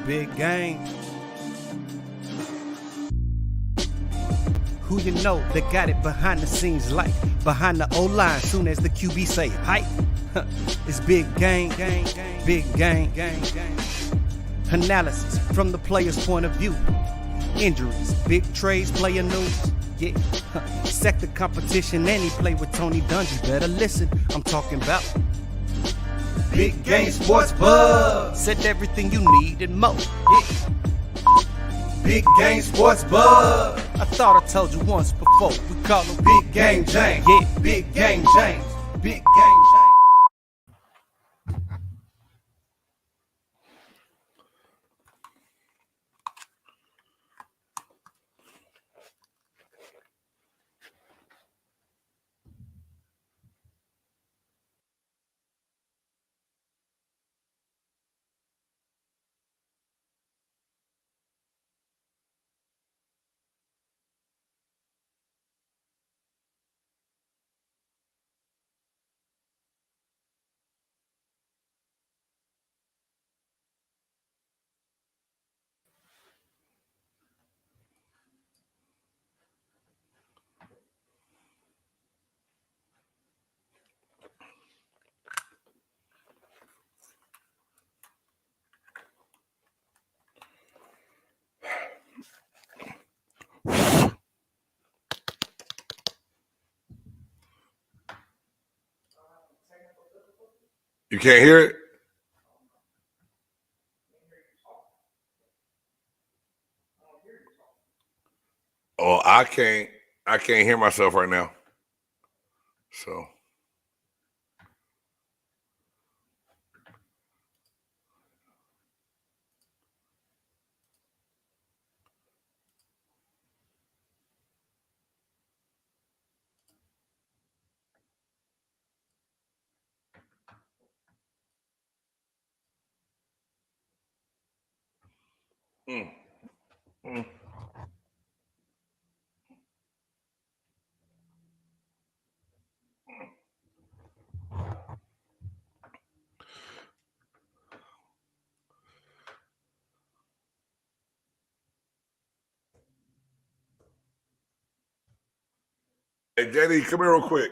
Big game. Who you know that got it behind the scenes like behind the O-line soon as the QB say hype. It's big game, big game. Analysis from the player's point of view. Injuries, big trades, player news. Yeah, sector competition, and he play with Tony Dungy. Better listen, I'm talking about Big Game Sports Buzz. Said everything you need and more. Yeah. Big Game Sports Buzz. I thought I told you once before. We call him Big Game James. Yeah, Big Game James. Big Game James. You can't hear it? Oh, I can't hear myself right now. So Hey, JD, come here real quick.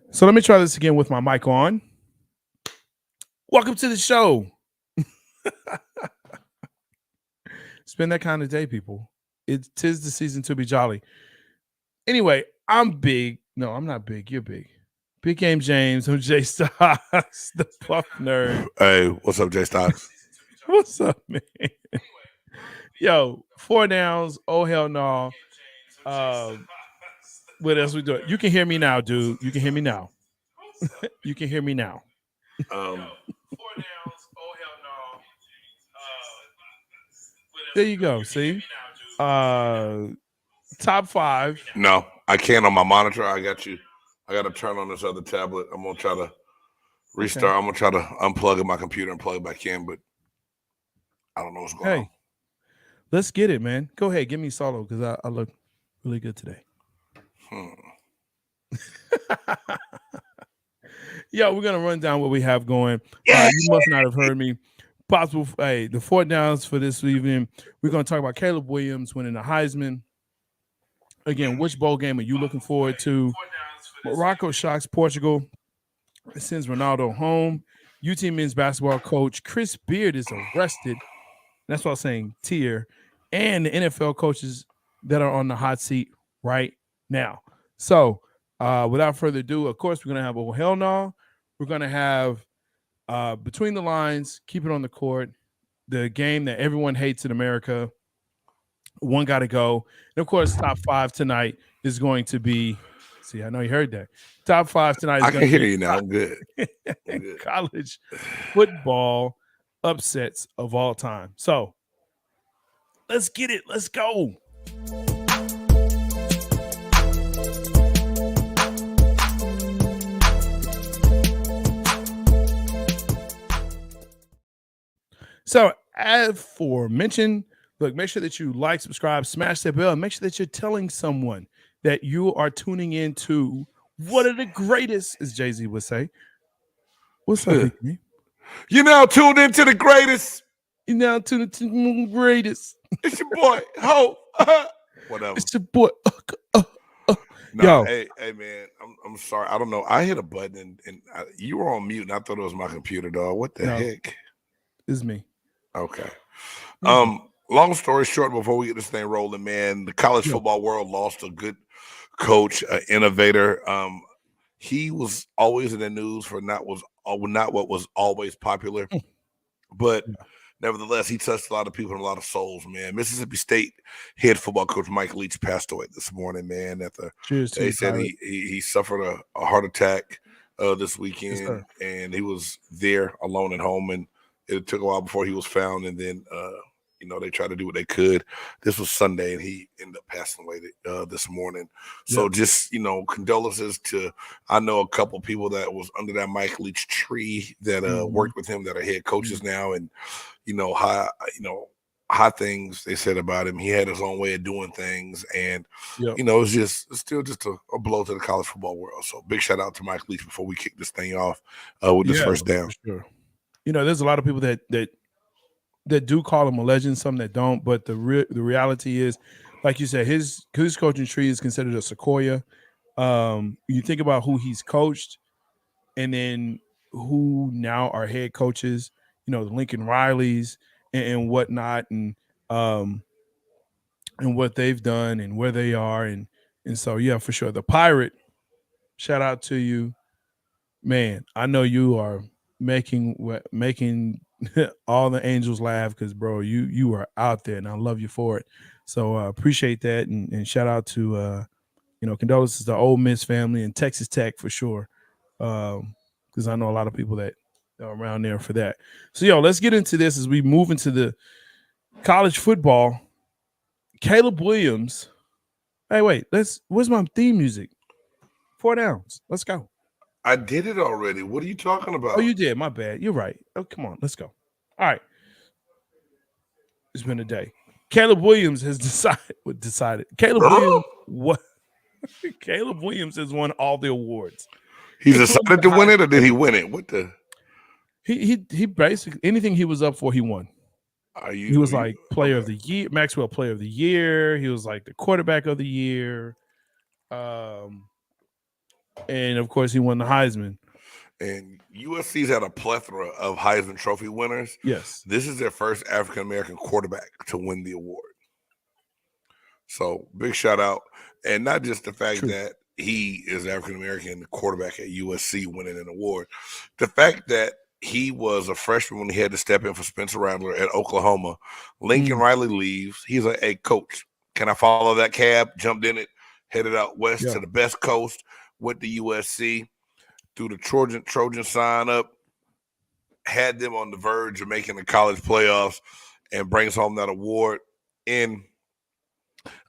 So let me try this again with my mic on. Welcome to the show. It's been that kind of day, people. Tis the season to be jolly. Anyway, I'm big. No, I'm not big. You're big. Big Game James. I'm Jay Stocks, the Puff Nerd. Hey, what's up, Jay Stocks? What's up, man? Yo, 4 downs. Oh, hell no. What else we doing? You can hear me now, dude. You can hear me now. You can hear me now. 4 downs. Oh, hell no. There you go. See? Top 5. No, I can't on my monitor. I got you. I got to turn on this other tablet. I'm going to try to restart. Okay. I'm going to try to unplug my computer and plug it back in, but I don't know what's going on. Let's get it, man. Go ahead. Give me solo because I look really good today. Yo, we're going to run down what we have going. You must not have heard me. Possible. Hey, the 4 downs for this evening. We're going to talk about Caleb Williams winning the Heisman. Again, which bowl game are you looking forward to? Morocco shocks Portugal. It sends Ronaldo home. UT men's basketball coach Chris Beard is arrested. That's what I was saying, tier. And the NFL coaches that are on the hot seat right now. So, without further ado, of course, we're going to have a hell no. We're going to have Between the Lines, Keep It on the Court, the game that everyone hates in America. One got to go. And, of course, top 5 tonight is going to be – see, I know you heard that. Top 5 tonight is I can hear you now. I'm good. College football upsets of all time. So, let's get it. Let's go. So, as for mention, look, make sure that you like, subscribe, smash that bell, and make sure that you're telling someone that you are tuning into one of the greatest, as Jay-Z would say. What's up, Big man? You now tuned into the greatest. You now tuning into the greatest. It's your boy, Ho. Whatever. It's your boy. No, Yo. hey, man. I'm sorry. I don't know. I hit a button and you were on mute, and I thought it was my computer, dog. What the heck? It's me. Okay. Long story short, before we get this thing rolling, man, the college football world lost a good coach, an innovator. He was always in the news for not what was always popular, but nevertheless, he touched a lot of people and a lot of souls, man. Mississippi State head football coach Mike Leach passed away this morning, man. They said he suffered a heart attack this weekend, and he was there alone at home, and it took a while before he was found, and then they tried to do what they could. This was Sunday, and he ended up passing away this morning. So just, condolences to, I know a couple people that was under that Mike Leach tree that worked with him that are head coaches now, and high things they said about him. He had his own way of doing things, and it's still just a blow to the college football world. So big shout out to Mike Leach before we kick this thing off with this first down. Sure. There's a lot of people that do call him a legend, some that don't, but the reality is, like you said, his coaching tree is considered a sequoia. You think about who he's coached, and then who now are head coaches, the Lincoln Rileys and whatnot, and what they've done and where they are, and so for sure. The Pirate, shout out to you, man. I know you are making all the angels laugh, because bro, you are out there, and I love you for it. So appreciate that, and shout out to condolences to Ole Miss family and Texas Tech for sure, because I know a lot of people that are around there for that. So let's get into this as we move into the college football. Caleb Williams. Hey, wait, where's my theme music? 4 downs. Let's go. I did it already. What are you talking about? Oh, you did. My bad. You're right. Oh, come on. Let's go. All right. It's been a day. Caleb Williams has decided. Caleb Williams has won all the awards. He's decided to win it, or did he win it? What the? He basically, anything he was up for, he won. He was like player of the year, Maxwell player of the year. He was like the quarterback of the year. And of course, he won the Heisman. And USC's had a plethora of Heisman Trophy winners. Yes. This is their first African-American quarterback to win the award. So big shout out. And not just the fact that he is African-American quarterback at USC winning an award. The fact that he was a freshman when he had to step in for Spencer Rattler at Oklahoma. Lincoln Riley leaves. He's a coach. Can I follow that cab? Jumped in it, headed out west to the best coast. Went to USC, threw the Trojan sign up, had them on the verge of making the college playoffs, and brings home that award. And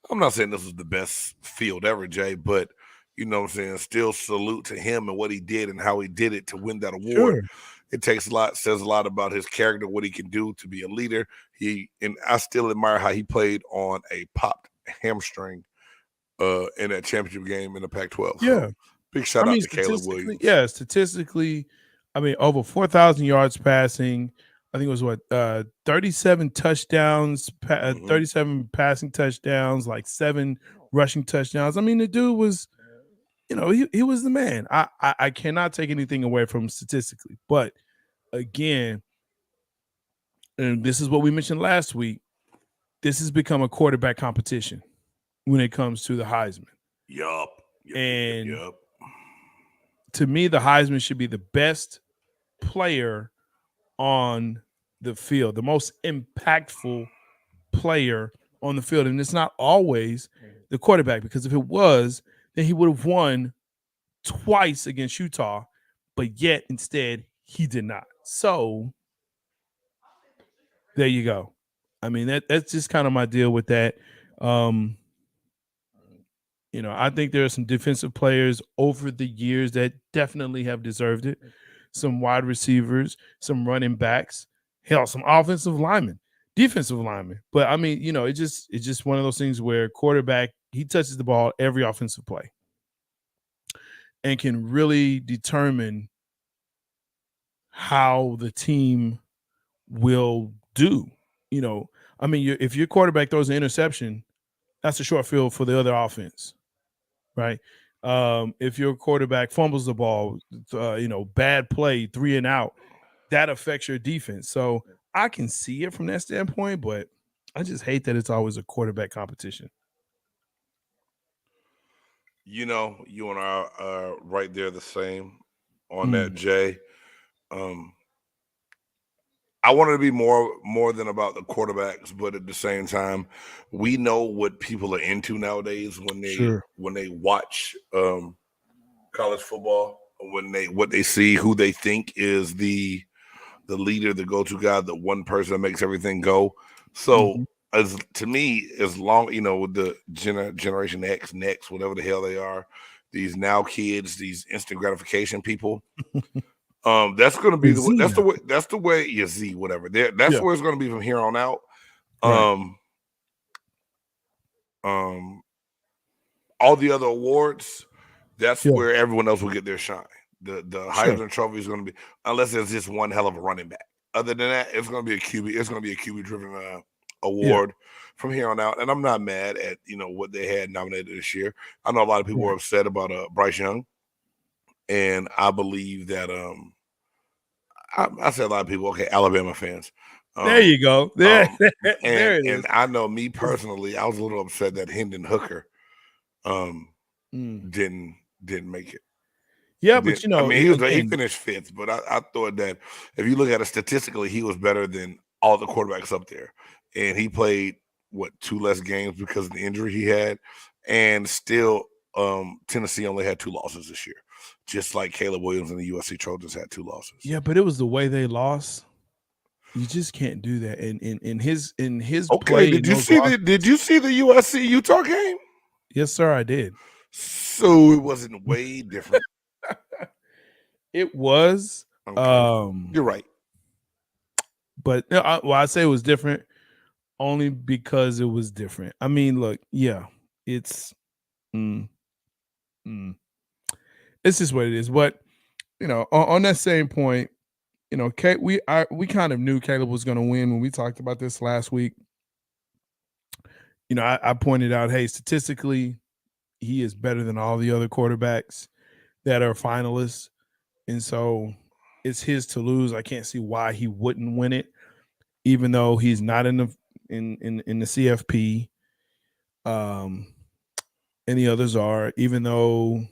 I'm not saying this was the best field ever, Jay, but you know what I'm saying, still salute to him and what he did and how he did it to win that award. Sure. It takes a lot, says a lot about his character, what he can do to be a leader. And I still admire how he played on a popped hamstring in that championship game in the Pac-12. Yeah. So, big shout out to Caleb Williams. Yeah, statistically, over 4,000 yards passing. I think it was 37 touchdowns, 37 passing touchdowns, like 7 rushing touchdowns. The dude was, he was the man. I cannot take anything away from him statistically. But again, and this is what we mentioned last week, this has become a quarterback competition when it comes to the Heisman. Yup. To me, the Heisman should be the best player on the field, the most impactful player on the field. And it's not always the quarterback, because if it was, then he would have won twice against Utah, but yet instead he did not. So there you go. That's just kind of my deal with that. I think there are some defensive players over the years that definitely have deserved it. Some wide receivers, some running backs hell, some offensive linemen, defensive linemen. But I mean, it's just one of those things where quarterback, he touches the ball every offensive play and can really determine how the team will do. I mean, if your quarterback throws an interception, that's a short field for the other offense, right? If your quarterback fumbles the ball, bad play, 3 and out, that affects your defense. So I can see it from that standpoint, but I just hate that it's always a quarterback competition. You and I are right there the same on that, Jay. I want it to be more than about the quarterbacks, but at the same time, we know what people are into nowadays when they watch college football, what they see, who they think is the leader, the go-to guy, the one person that makes everything go. So to me, as long the Generation X, next, whatever the hell they are, these now kids, these instant gratification people. That's going to be that's the way you see whatever. That's where it's going to be from here on out. All the other awards, that's where everyone else will get their shine. The Heisman Trophy is going to be, unless there's just one hell of a running back. Other than that, it's going to be a QB. It's going to be a QB driven award from here on out. And I'm not mad at what they had nominated this year. I know a lot of people were upset about Bryce Young, and I believe that I said a lot of people. Okay, Alabama fans. There you go. There it is. And I know me personally, I was a little upset that Hendon Hooker didn't make it. Yeah, but he finished 5th, but I thought that if you look at it statistically, he was better than all the quarterbacks up there. And he played 2 less games because of the injury he had, and still Tennessee only had 2 losses this year, just like Caleb Williams and the USC Trojans had 2 losses. Yeah, but it was the way they lost. You just can't do that. In his play. Did you see the USC Utah game? Yes, sir, I did. So it wasn't way different. It was. Okay. You're right. But I say it was different only because it was different. I mean, look, it's it's just what it is. But on that same point, we kind of knew Caleb was going to win when we talked about this last week. I pointed out, hey, statistically, he is better than all the other quarterbacks that are finalists, and so it's his to lose. I can't see why he wouldn't win it, even though he's not in the CFP. And the others are, even though,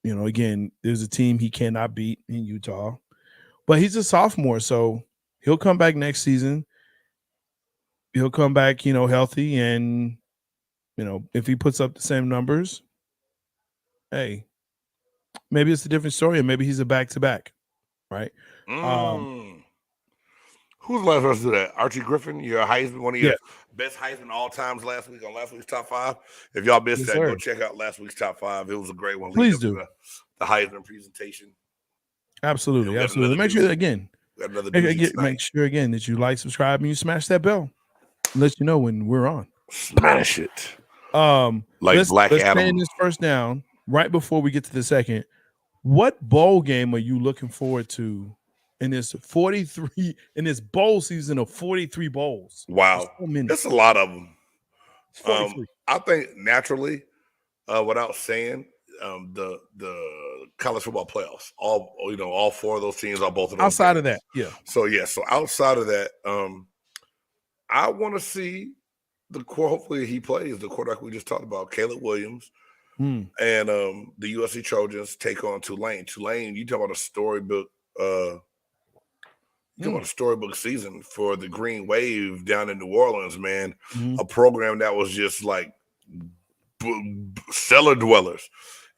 again, there's a team he cannot beat in Utah, but he's a sophomore, so he'll come back next season. He'll come back, healthy, and if he puts up the same numbers, hey, maybe it's a different story, and maybe he's a back-to-back, right? Who's the last person to do that? Archie Griffin, your Heisman, one of your best Heisman all times last week on last week's Top 5. If y'all missed that, go check out last week's Top 5. It was a great one. Please do. The Heisman presentation. Absolutely. Make sure that make sure again that you like, subscribe, and you smash that bell. Let you know when we're on. Smash it. Like Black Adam. Let's this first down right before we get to the second. What bowl game are you looking forward to in this bowl season of 43 bowls? Wow. That's a lot of them. I think naturally, without saying, the college football playoffs, all 4 of those teams are both of those outside games. Of that, yeah. So outside of that, I want to see hopefully he plays the quarterback we just talked about, Caleb Williams, and the USC Trojans take on Tulane. Tulane, you talk about a storybook. A storybook season for the Green Wave down in New Orleans, man. A program that was just like cellar dwellers,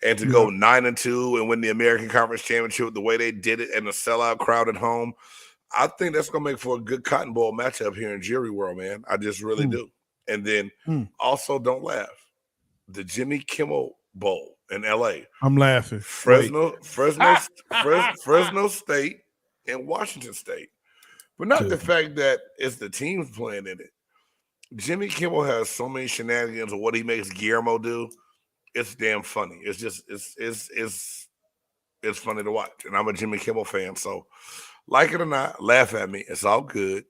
and to go 9-2 and win the American Conference Championship the way they did it, and the sellout crowd at home. I think that's gonna make for a good Cotton Bowl matchup here in Jerry World, man. I just really do. And then also, don't laugh, the Jimmy Kimmel Bowl in LA. I'm laughing. Fresno State and Washington State. But not Dude. the fact that it's the teams playing in it. Jimmy Kimmel has so many shenanigans of what he makes Guillermo do. It's damn funny. It's just it's funny to watch. And I'm a Jimmy Kimmel fan, so like it or not, laugh at me. It's all good.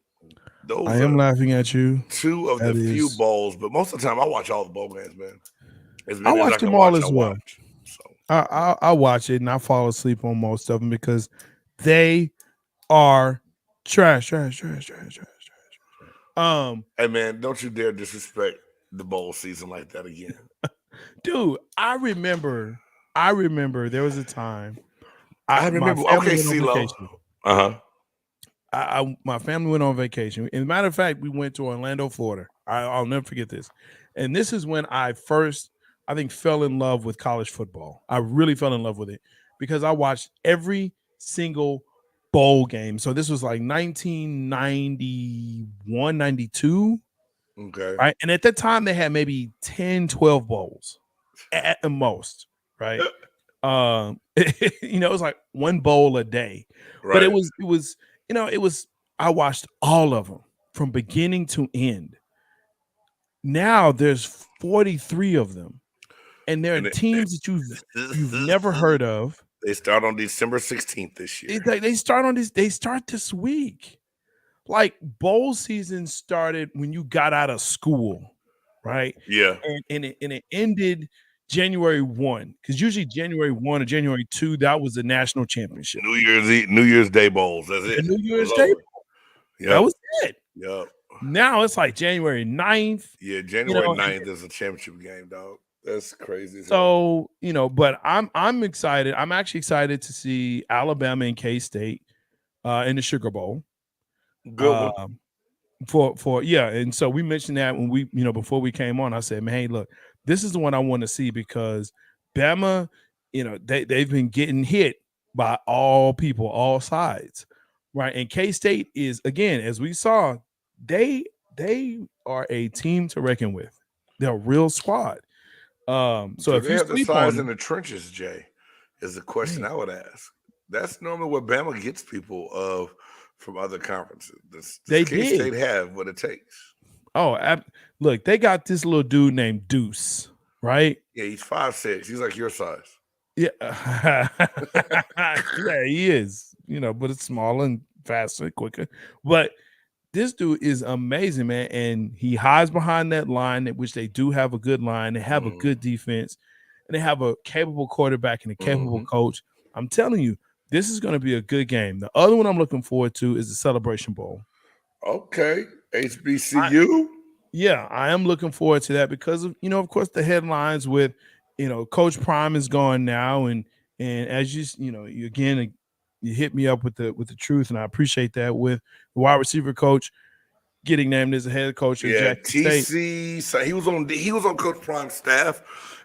Those I am laughing at you. two of That the few is- bowls, but most of the time I watch all the bowl games, man. As I many as watch can them all watch, as I well. watch. So I watch it and I fall asleep on most of them because they are trash. hey man, don't you dare disrespect the bowl season like that again. Dude, I remember there was a time I my remember. family Okay, went on CeeLo. vacation. My family went on vacation. As a matter of fact, we went to Orlando, Florida. I'll never forget this. And this is when I first, I think, fell in love with college football. I really fell in love with it because I watched every single bowl game. So this was like 1991, 92. Okay. Right. And at that time, they had maybe 10, 12 bowls at the most. Right. It was like one bowl a day. Right. But it was, I watched all of them from beginning to end. Now there's 43 of them. And there are teams that you've never heard of. They start on December 16th this year. They start this week. Like bowl season started when you got out of school, right? Yeah. And it ended January 1, because usually January 1 or January 2, that was the national championship. New Year's Day bowls. That's it. The New Year's Day bowl. Yep. That was it. Yep. Now it's like January 9th. Yeah, January 9th is a championship game, dog. That's crazy. So, but I'm excited. I'm actually excited to see Alabama and K-State in the Sugar Bowl. Good one. And so we mentioned that when we, before we came on, I said, man, hey, look, this is the one I want to see because Bama, they've been getting hit by all people, all sides, right? And K-State is, again, as we saw, they are a team to reckon with. They're a real squad. So if they you have the sleep size on in the trenches, Jay, is the question I would ask. That's normally what Bama gets people of from other conferences. They K-State have what it takes. Oh, look, they got this little dude named Deuce, right? Yeah, he's 5'6". He's like your size. Yeah, yeah, he is. But it's smaller and faster, quicker. But this dude is amazing, man, and he hides behind that line, which they do have a good line. They have a good defense, and they have a capable quarterback and a capable coach. I'm telling you, this is going to be a good game. The other one I'm looking forward to is the Celebration Bowl. Okay, HBCU. I am looking forward to that because of of course the headlines with Coach Prime is gone now, and as you again you hit me up with the truth, and I appreciate that with the wide receiver coach getting named as a head coach. Yeah, TC. So he was on Coach Prime's staff,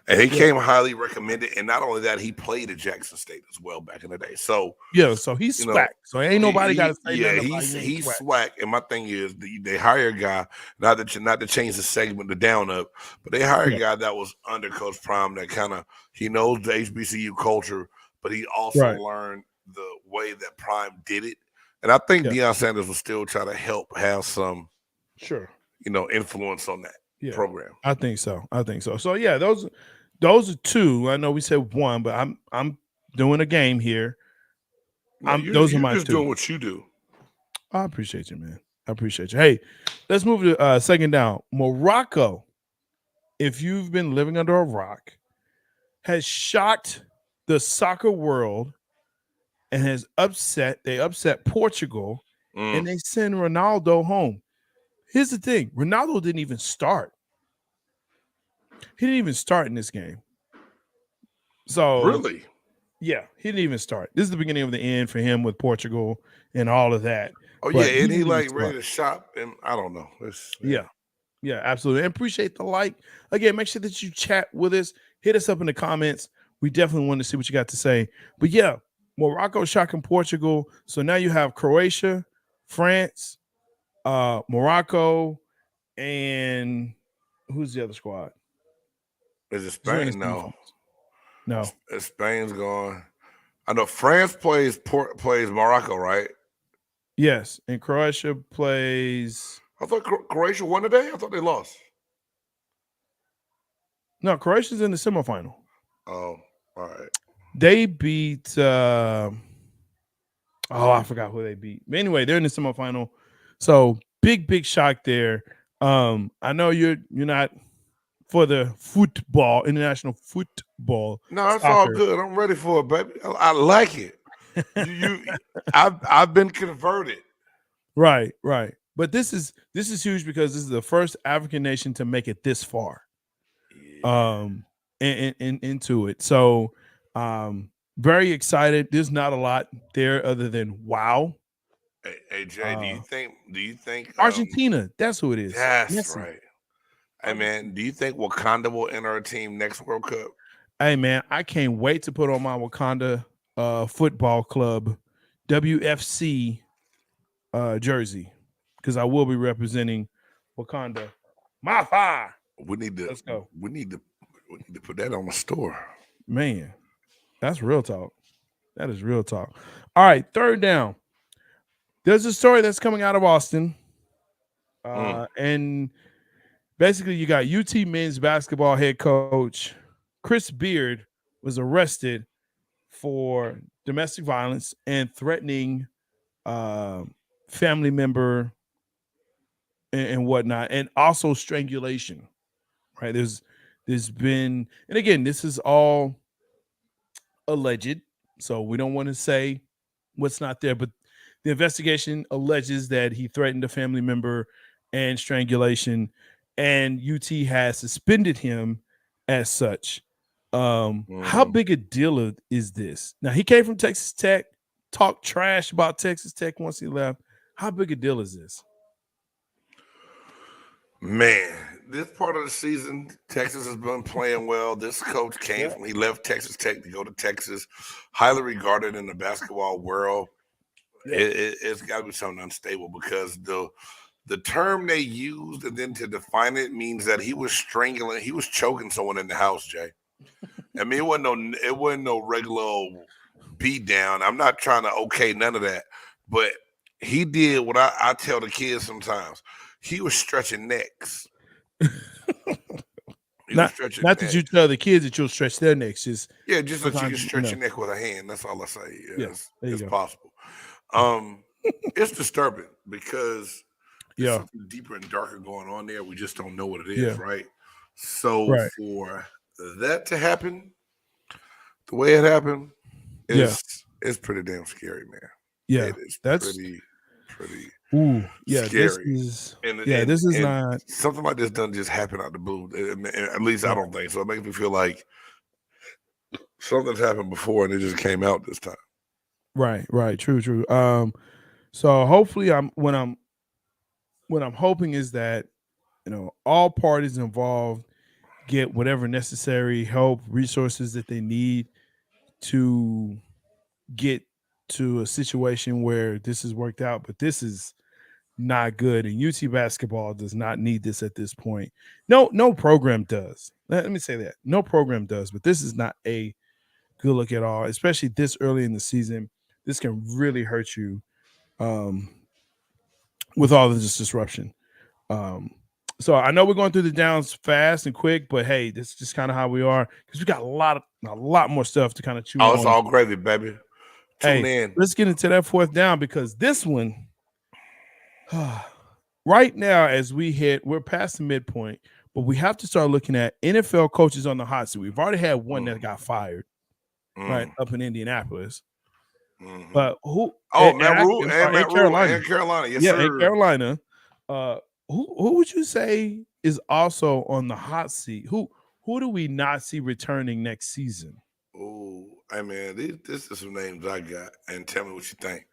and he came highly recommended. And not only that, he played at Jackson State as well back in the day. So so he's swag. So ain't nobody got to say nothing. Yeah, he's swag. And my thing is, they hire a guy not to change the segment, the down up, but they hire a guy that was under Coach Prime that kind of he knows the HBCU culture, but he also learned the way that Prime did it. And I think Deion Sanders will still try to help have some, influence on that program. I think so. So yeah, those are two. I know we said one, but I'm doing a game here. Those are my just two. Doing what you do. I appreciate you, man. I appreciate you. Hey, let's move to second down. Morocco, if you've been living under a rock, has shocked the soccer world and they upset Portugal, and they send Ronaldo home. Here's the thing. Ronaldo didn't even start. He didn't even start in this game. So really? Yeah, he didn't even start. This is the beginning of the end for him with Portugal and all of that. Oh, but and he ready to shop, and I don't know. Yeah, absolutely. And appreciate the like. Again, make sure that you chat with us. Hit us up in the comments. We definitely want to see what you got to say. But yeah, Morocco shocking Portugal. So now you have Croatia, France, Morocco, and who's the other squad? Is it Spain? No. Spain's gone. I know France plays Morocco, right? Yes, and Croatia plays. I thought Croatia won today. I thought they lost. No, Croatia's in the semifinal. Oh, all right. They beat. I forgot who they beat. But anyway, they're in the semifinal. So big shock there. I know you're not for the football, international football. No, that's all good. I'm ready for it, baby. I like it. I've been converted. Right. But this is huge because this is the first African nation to make it this far. Into it. So very excited. There's not a lot there other than wow. Hey Jay, do you think Argentina, that's who it is. That's Messi. right. Hey man, do you think Wakanda will enter our team next World Cup? Hey man, I can't wait to put on my Wakanda football club WFC jersey because I will be representing Wakanda. Mafa. Let's go. We need to put that on the store. Man, that's real talk. That is real talk. All right, third down. There's a story that's coming out of Austin. And basically you got UT men's basketball head coach Chris Beard was arrested for domestic violence and threatening family member and whatnot, and also strangulation. Right? There's been, and again, this is all alleged, so we don't want to say what's not there, but the investigation alleges that he threatened a family member and strangulation, and UT has suspended him as such. How big a deal is this? Now, he came from Texas Tech, talked trash about Texas Tech once he left. How big a deal is this? Man, this part of the season, Texas has been playing well. This coach came from, he left Texas Tech to go to Texas, highly regarded in the basketball world. It's got to be something unstable because the term they used and then to define it means that he was choking someone in the house, Jay. I mean, it wasn't no regular old beat down. I'm not trying to okay none of that, but he did what I tell the kids sometimes. He was stretching necks. Not that you tell the kids that you'll stretch their necks. Just that you can stretch your neck with a hand. That's all I say. It's possible. It's disturbing because there's something deeper and darker going on there. We just don't know what it is, right? So for that to happen, the way it happened, it's pretty damn scary, man. Yeah, it is pretty. Ooh, scary. This is not something like this. Doesn't just happen out the blue. At least I don't think so. It makes me feel like something's happened before and it just came out this time. Right. True. So hopefully, what I'm hoping is that all parties involved get whatever necessary help, resources that they need to get to a situation where this is worked out. But this is not good, and UT basketball does not need this at this point. No program does. Let me say that. No program does, but this is not a good look at all, especially this early in the season. This can really hurt you with all of this disruption. So I know we're going through the downs fast and quick, but hey, this is just kind of how we are because we got a lot more stuff to kind of chew on. It's all gravy, baby. Tune in. Let's get into that fourth down because this one, right now, as we're past the midpoint, but we have to start looking at NFL coaches on the hot seat. We've already had one that got fired, right, up in Indianapolis. But who? Matt Rule and Carolina. Yes, sir. In Carolina. Who would you say is also on the hot seat? Who do we not see returning next season? Oh, I mean, this is some names I got, and tell me what you think.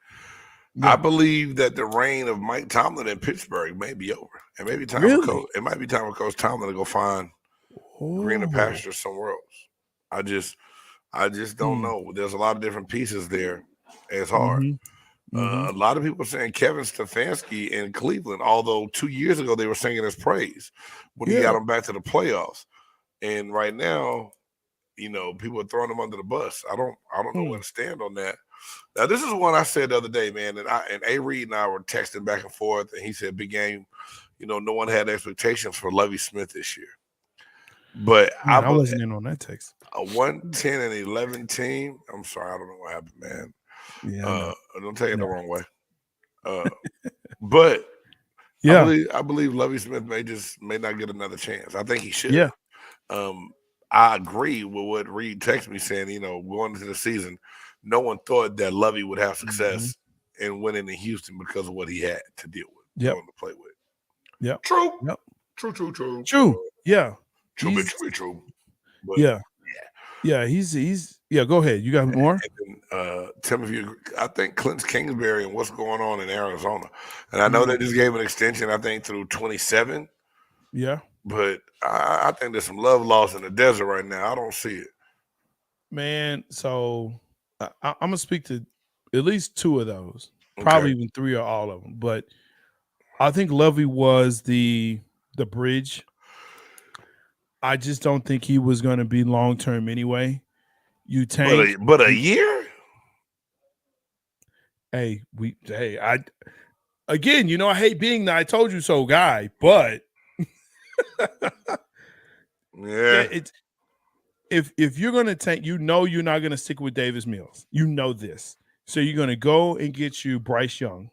Yeah. I believe that the reign of Mike Tomlin in Pittsburgh may be over, and maybe it might be time for Coach Tomlin to go find greener pastures somewhere else. I just don't know. There's a lot of different pieces there. It's hard. A lot of people are saying Kevin Stefanski in Cleveland, although 2 years ago they were singing his praise when he got him back to the playoffs. And right now, people are throwing him under the bus. I don't know where to stand on that. Now, this is one I said the other day, man, and A. Reed and I were texting back and forth, and he said, "Big game, no one had expectations for Lovie Smith this year." But I wasn't in on that text. A 1-10-11 team. I'm sorry, I don't know what happened, man. Yeah, don't take it the wrong way. But yeah, I believe Lovie Smith may not get another chance. I think he should. Yeah. I agree with what Reed texted me saying, going into the season, no one thought that Lovie would have success in winning in Houston because of what he had to deal with, to play with. Yeah. True. Yep. True. Yeah. True. But, yeah. He's go ahead. You got more? Tim, I think Clint Kingsbury and what's going on in Arizona, and I know they just gave an extension, I think through 27. Yeah. But I think there's some love lost in the desert right now. I don't see it, man. So I'm gonna speak to at least two of those, probably even three or all of them. But I think Lovie was the bridge. I just don't think he was going to be long term anyway. You tank, but a year. I hate being the "I told you so" guy, but it's if you're going to tank, you're not going to stick with Davis Mills. You know this, so you're going to go and get you Bryce Young,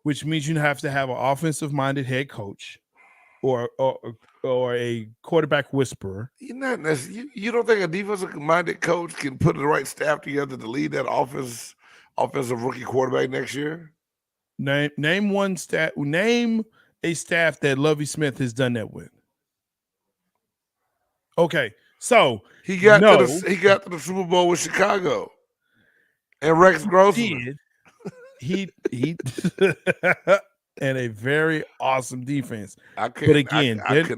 which means you have to have an offensive-minded head coach or a quarterback whisperer. You don't think a defensive-minded coach can put the right staff together to lead that offensive rookie quarterback next year? Name one staff. Name a staff that Lovie Smith has done that with. Okay, so he got to the Super Bowl with Chicago, and Rex Grossman. He and a very awesome defense. I could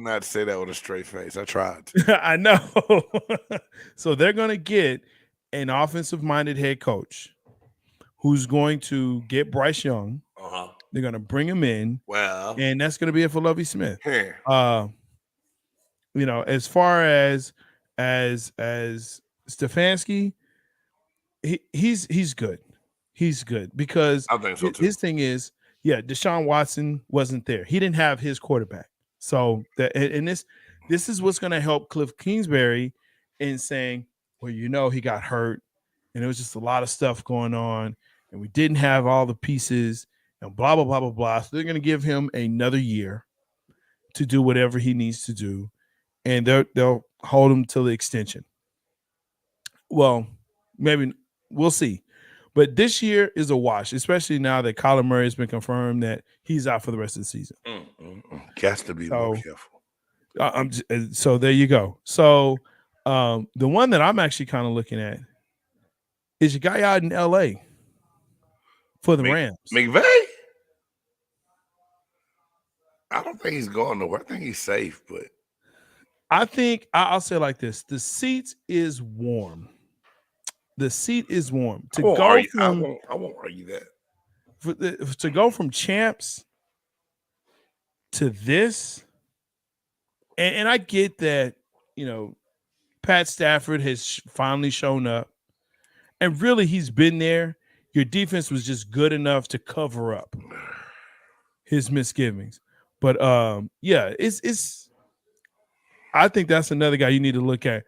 not say that with a straight face. I tried to. I know. So they're going to get an offensive-minded head coach who's going to get Bryce Young. They're going to bring him in. Well, and that's going to be it for Lovie Smith. Here. As far as Stefanski, he's good. He's good because I think so too. His thing is, Deshaun Watson wasn't there. He didn't have his quarterback. So this is what's going to help Cliff Kingsbury in saying, well, he got hurt and there was just a lot of stuff going on and we didn't have all the pieces and blah, blah, blah, blah, blah. So they're going to give him another year to do whatever he needs to do. And they'll hold him till the extension. Well, maybe we'll see. But this year is a wash, especially now that Kyler Murray has been confirmed that he's out for the rest of the season. Has to be more careful. So there you go. So the one that I'm actually kind of looking at is your guy out in L.A. for the Rams. McVay? I don't think he's going nowhere. I think he's safe, but I think I'll say it like this: the seat is warm. The seat is warm. I won't argue that. To go from champs to this, and I get that, Pat Stafford has finally shown up, and really he's been there. Your defense was just good enough to cover up his misgivings. But it's. I think that's another guy you need to look at.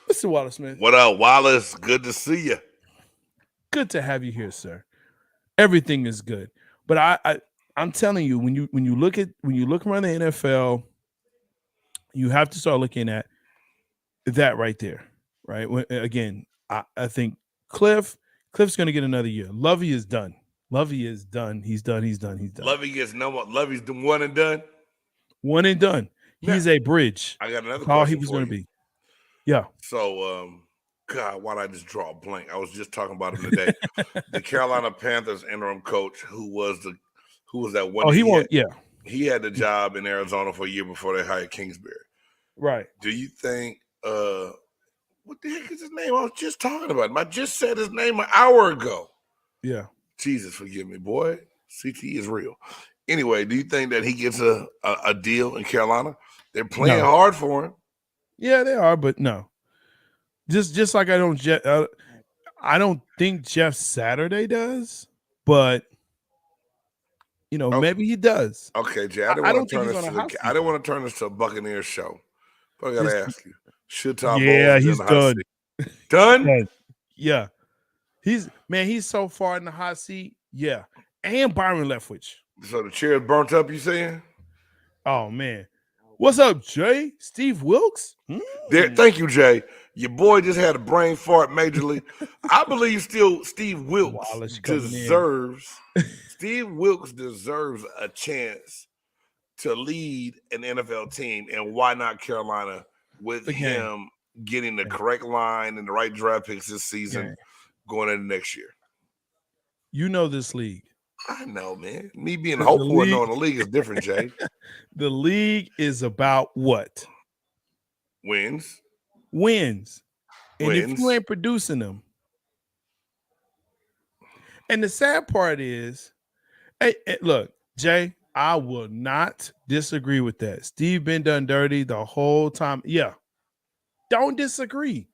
Mr. Wallace Smith. What up, Wallace? Good to see you. Good to have you here, sir. Everything is good, but I'm telling you, when you look around the NFL, you have to start looking at that right there, right? Again, I think Cliff's going to get another year. Lovie is done. He's done. Lovie gets no more. Lovie's the one and done. One and done. He's a bridge. I got another question. All he was going to be. Yeah. So, God, why'd I just draw a blank? I was just talking about him today. The Carolina Panthers interim coach, who was that one? Oh, he won't. Yeah. He had the job in Arizona for a year before they hired Kingsbury. Right. Do you think? What the heck is his name? I was just talking about him. I just said his name an hour ago. Yeah. Jesus, forgive me, boy. CTE is real. Anyway, do you think that he gets a deal in Carolina? They're playing hard for him. Yeah, they are, but no. Just like I don't think Jeff Saturday does, but Okay, maybe he does. okay, Jay. I don't think he's on a hot seat. I didn't want to turn this to a Buccaneers show, but I gotta It's- ask you: should Todd yeah, Bowles be in he's the hot done. seat? Done. Done. Yeah, he's so far in the hot seat. Yeah, and Byron Leftwich. So the chair is burnt up. You saying? Oh man, what's up, Jay? Steve Wilkes? There, thank you, Jay. Your boy just had a brain fart majorly. I believe still Steve Wilkes Wallace coming in. deserves Steve Wilkes deserves a chance to lead an NFL team, and why not Carolina with Again. him getting the correct line and the right draft picks this season Yeah. going into next year? You know this league. I know, man. Me being The hopeful and league- knowing the league is different, Jay. The league is about what? Wins. Wins. And if Wins. you ain't producing them. And the sad part is, hey, look, Jay, I will not disagree with that. Steve been done dirty the whole time. Yeah. Don't disagree.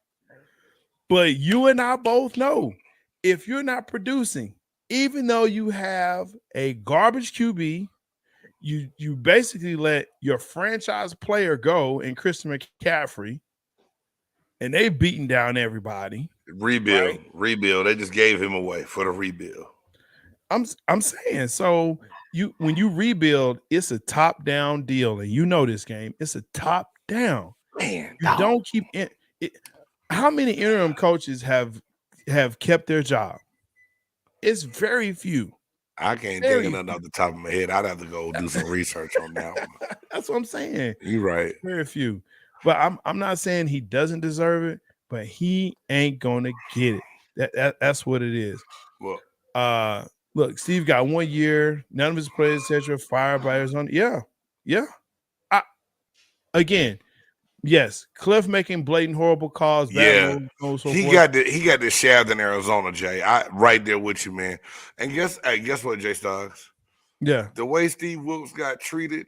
But you and I both know if you're not producing, even though you have a garbage QB, you basically let your franchise player go in Christian McCaffrey, and they beating down everybody. Rebuild. Right. Rebuild. They just gave him away for the rebuild. I'm saying, so when you rebuild, it's a top-down deal, and you know this game. It's a top-down. Man, You don't keep it. How many interim coaches have kept their job? It's very few. I can't Very think of nothing off the top of my head. I'd have to go do some research on that one. That's what I'm saying. You're right. Very few. But I'm not saying he doesn't deserve it, but he ain't gonna get it. That's what it is. Well, Look, Steve got 1 year. None of his players, etc., fired by Arizona. Yeah. Again, yes, Cliff making blatant horrible calls. Yeah. So he forth. got this shaft in Arizona, Jay. I right there with you, man. And guess what, Jay Stoggs? Yeah. The way Steve Wilkes got treated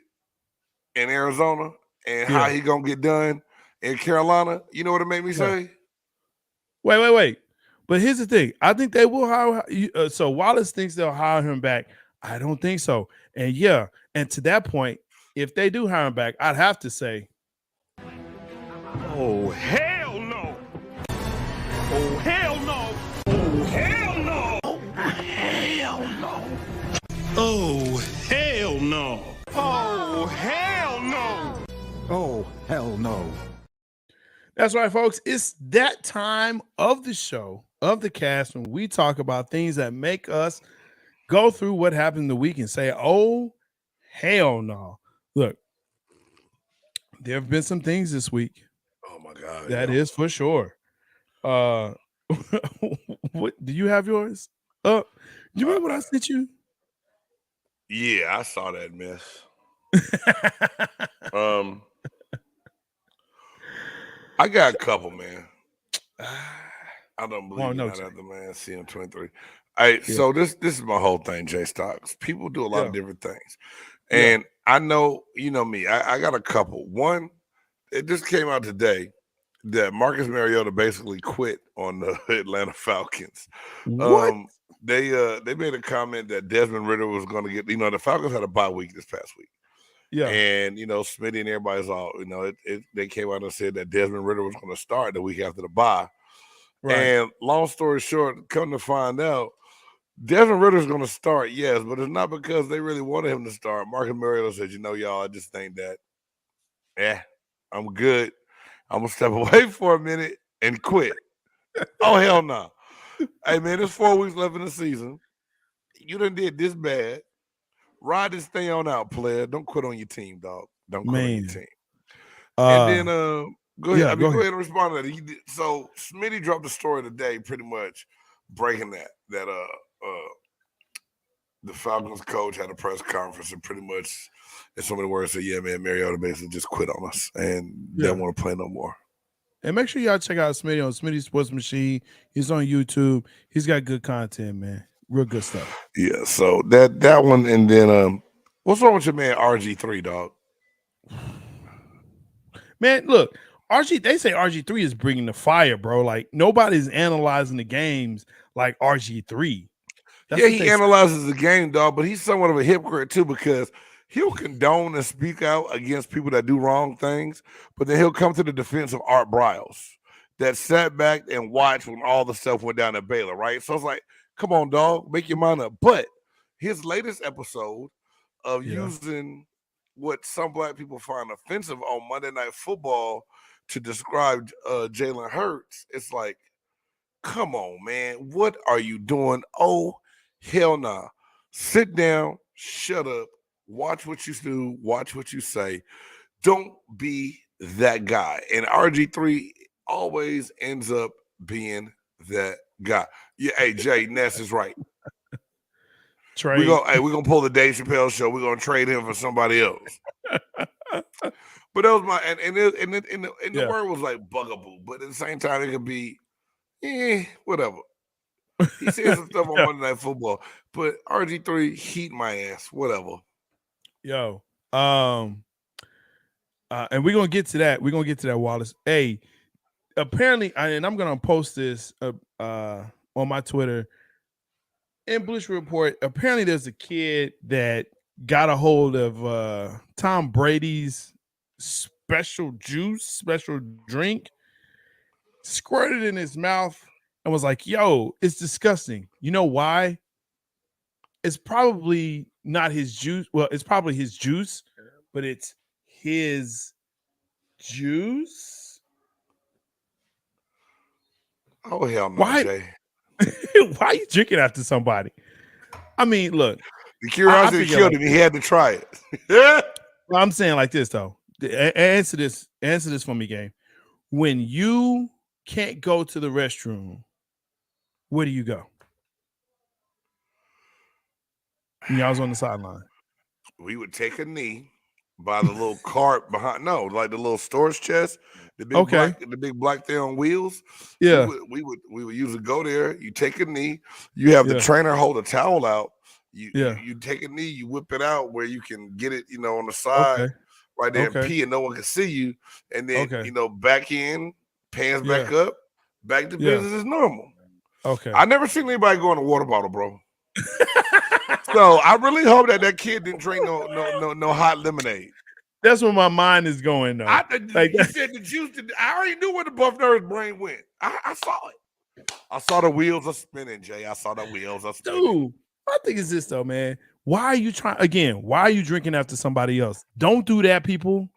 in Arizona and how he gonna get done in Carolina, you know what it made me say? Wait. But here's the thing. I think they will hire. So Wallace thinks they'll hire him back. I don't think so. And and to that point, if they do hire him back, I'd have to say, oh, hell no. Oh, hell no. Oh, hell no. Oh, hell no. Oh, hell no. Oh, hell no. Oh, hell no. that's right, folks. It's that time of the show, of the cast, when we talk about things that make us go through what happened in the week and say, oh, hell no. Look, there have been some things this week. Oh my God. That is for sure. What do you have yours? Do you remember what I sent you? Yeah, I saw that mess. I got a couple, man. I don't believe no, that Jay. other man, CM23. So this is my whole thing, Jay Stocks. People do a lot of different things. And I know, you know me, I got a couple. One, it just came out today that Marcus Mariota basically quit on the Atlanta Falcons. What? They made a comment that Desmond Ridder was going to get, the Falcons had a bye week this past week. Yeah. And, Smitty and everybody's all, they came out and said that Desmond Ridder was going to start the week after the bye. Right. And long story short, come to find out, Desmond Ridder's going to start, yes, but it's not because they really wanted him to start. Marcus Mariota said, y'all, I just think that, I'm good. I'm going to step away for a minute and quit. Oh, hell no. Hey, man, there's 4 weeks left in the season. You done did this bad. Ride this thing on out, player. Don't quit on your team, dog. Don't quit on your team. And then, go ahead. Go ahead and respond to that. So Smitty dropped a story today, pretty much breaking that the Falcons coach had a press conference and pretty much, in so many words, said, "Yeah, man, Mariota basically just quit on us and don't want to play no more." And make sure y'all check out Smitty on Smitty Sports Machine. He's on YouTube. He's got good content, man. Real good stuff. Yeah. So that one, and then what's wrong with your man RG3, dog? Man, look, They say RG3 is bringing the fire, bro. Like nobody's analyzing the games like RG3. Yeah, he analyzes the game, dog, but he's somewhat of a hypocrite too because he'll condone and speak out against people that do wrong things, but then he'll come to the defense of Art Briles that sat back and watched when all the stuff went down at Baylor, right? So it's like, come on, dog, make your mind up. But his latest episode of using what some black people find offensive on Monday Night Football to describe Jalen Hurts, it's like, come on, man, what are you doing? Oh, hell nah. Sit down, shut up, watch what you do, watch what you say. Don't be that guy. And RG3 always ends up being that guy. Yeah, hey, Jay, Ness is right. We're gonna pull the Dave Chappelle show. We're gonna trade him for somebody else. But that was my and the word was like bugaboo, but at the same time, it could be whatever. He said some stuff on Monday Night Football, but RG3 heat my ass, whatever. Yo, and we're gonna get to that. We're gonna get to that, Wallace. Hey, apparently, and I'm gonna post this on my Twitter. In Bleacher Report, apparently there's a kid that got a hold of Tom Brady's special juice, special drink, squirted in his mouth, and was like, yo, it's disgusting. You know why? It's probably not his juice. Well, it's probably his juice, but it's his juice. Oh, hell no, Jay. Why are you drinking after somebody? I mean, look. The curiosity killed him. He had to try it. Well, I'm saying like this, though. Answer this for me, game. When you can't go to the restroom, where do you go? When y'all was on the sideline. We would take a knee by the little cart behind. No, like the little storage chest. The big black thing on wheels. Yeah. We would usually go there. You take a knee. You have the trainer hold a towel out. You take a knee. You whip it out where you can get it, on the side right there and pee and no one can see you. And then, back in, pants back up, back to business as normal. Okay. I never seen anybody go in a water bottle, bro. So I really hope that kid didn't drink no hot lemonade. That's where my mind is going, though. You said the juice. I already knew where the Buff Nerds brain went. I saw it. I saw the wheels are spinning, Jay. I saw the wheels are spinning. Dude, my thing is this, though, man. Why are you drinking after somebody else? Don't do that, people.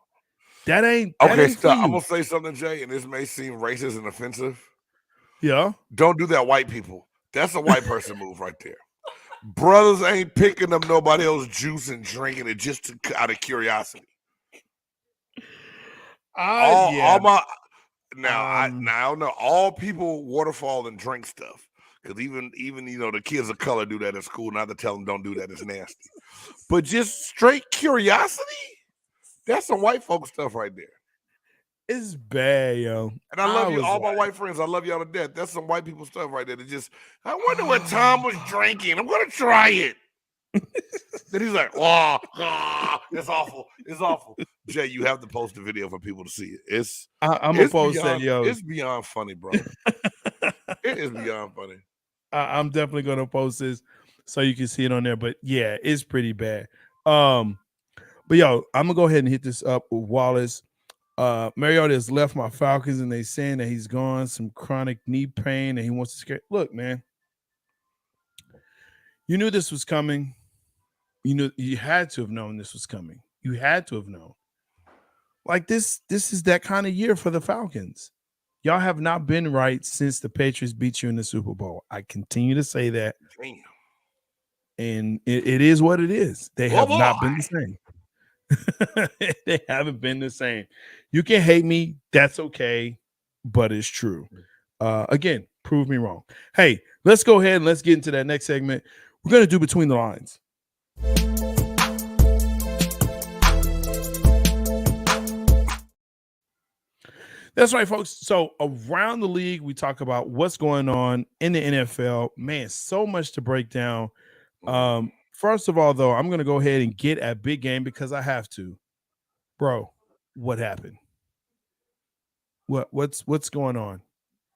That ain't stop. I'm going to say something, Jay, and this may seem racist and offensive. Yeah. Don't do that, white people. That's a white person move right there. Brothers ain't picking up nobody else's juice and drinking it just out of curiosity. I don't know. All people waterfall and drink stuff because even the kids of color do that at school. Not to tell them don't do that; it's nasty. But just straight curiosity, that's some white folk stuff right there. It's bad, yo. And I love you, all my white friends. I love y'all to death. That's some white people stuff right there. I wonder what Tom was drinking. I'm gonna try it. Then he's like, it's awful. It's awful. Jay, you have to post the video for people to see it. I'm gonna post that, yo. It's beyond funny, bro. It is beyond funny. I'm definitely gonna post this so you can see it on there. But yeah, it's pretty bad. But yo, I'm gonna go ahead and hit this up with Wallace. Mariota has left my Falcons and they saying that he's gone some chronic knee pain and he wants to scare. Look, man, you knew this was coming. You had to have known this was coming. You had to have known. Like this is that kind of year for the Falcons. Y'all have not been right since the Patriots beat you in the Super Bowl. I continue to say that. Damn. And it is what it is. They have not been the same. They haven't been the same. You can hate me. That's okay. But it's true. Again, prove me wrong. Hey, let's go ahead and let's get into that next segment. We're going to do Between the Lines. That's right, folks. So around the league, we talk about what's going on in the NFL. Man, so much to break down. First of all, though, I'm going to go ahead and get at big game because I have to. Bro, what happened? What's going on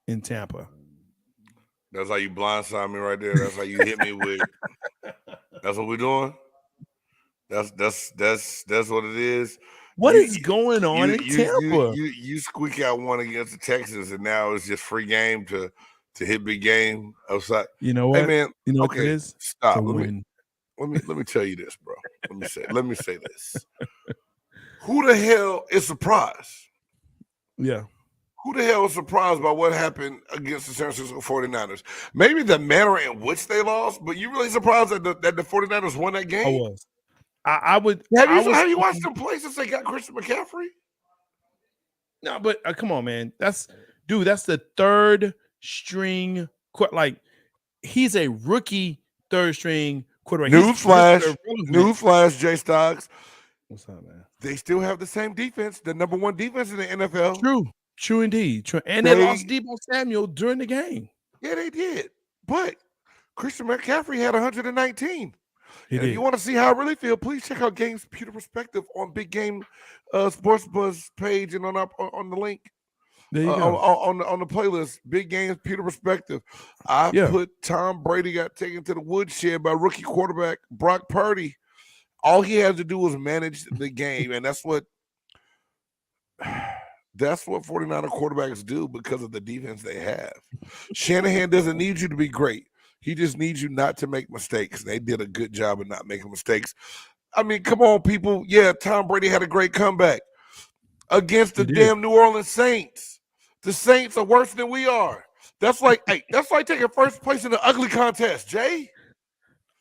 in Tampa? That's how you blindside me right there. That's how you hit me with. That's what we're doing. That's what it is. What is going on in Tampa? You squeak out one against the Texans, and now it's just free game to hit big game outside. You know what? Hey man, You know what okay, it is? stop. To Let win. me tell you this, bro. Let me say this. Who the hell is surprised? Yeah. Who the hell is surprised by what happened against the San Francisco 49ers? Maybe the manner in which they lost, but you really surprised that the 49ers won that game? I was. I would. Have you watched them play since they got Christian McCaffrey? No, but come on, man. That's the third string. Like, he's a rookie third string quarterback. Newsflash, Jay Stocks. What's up, man? They still have the same defense, the number one defense in the NFL. True indeed. True. And they lost Deebo Samuel during the game. Yeah, they did. But Christian McCaffrey had 119. If you want to see how I really feel, please check out Game's Pewter Perspective on Big Game Sports Buzz page and on the link. There you go. On the playlist, Big Game's Pewter Perspective. I put Tom Brady got taken to the woodshed by rookie quarterback Brock Purdy. All he had to do was manage the game, and that's what 49er quarterbacks do because of the defense they have. Shanahan doesn't need you to be great. He just needs you not to make mistakes. They did a good job of not making mistakes. I mean, come on, people. Yeah, Tom Brady had a great comeback against the damn New Orleans Saints. The Saints are worse than we are. That's like taking first place in the ugly contest, Jay.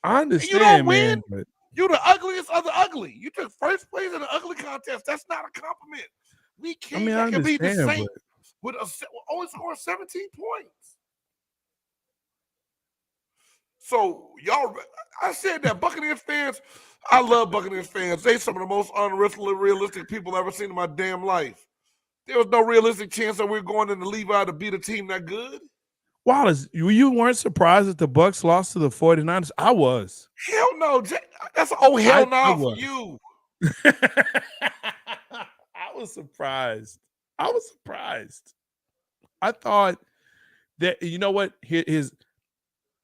I understand, you don't win. Man. You're the ugliest of the ugly. You took first place in the ugly contest. That's not a compliment. We can't beat the Saints with only scoring 17 points. So, y'all, I said that Buccaneers fans, I love Buccaneers fans. They some of the most unrealistic people I've ever seen in my damn life. There was no realistic chance that we were going into Levi to beat a team that good. Wallace, you weren't surprised that the Bucs lost to the 49ers? I was. Hell no. That's hell no for you. I was surprised. I thought that, you know what,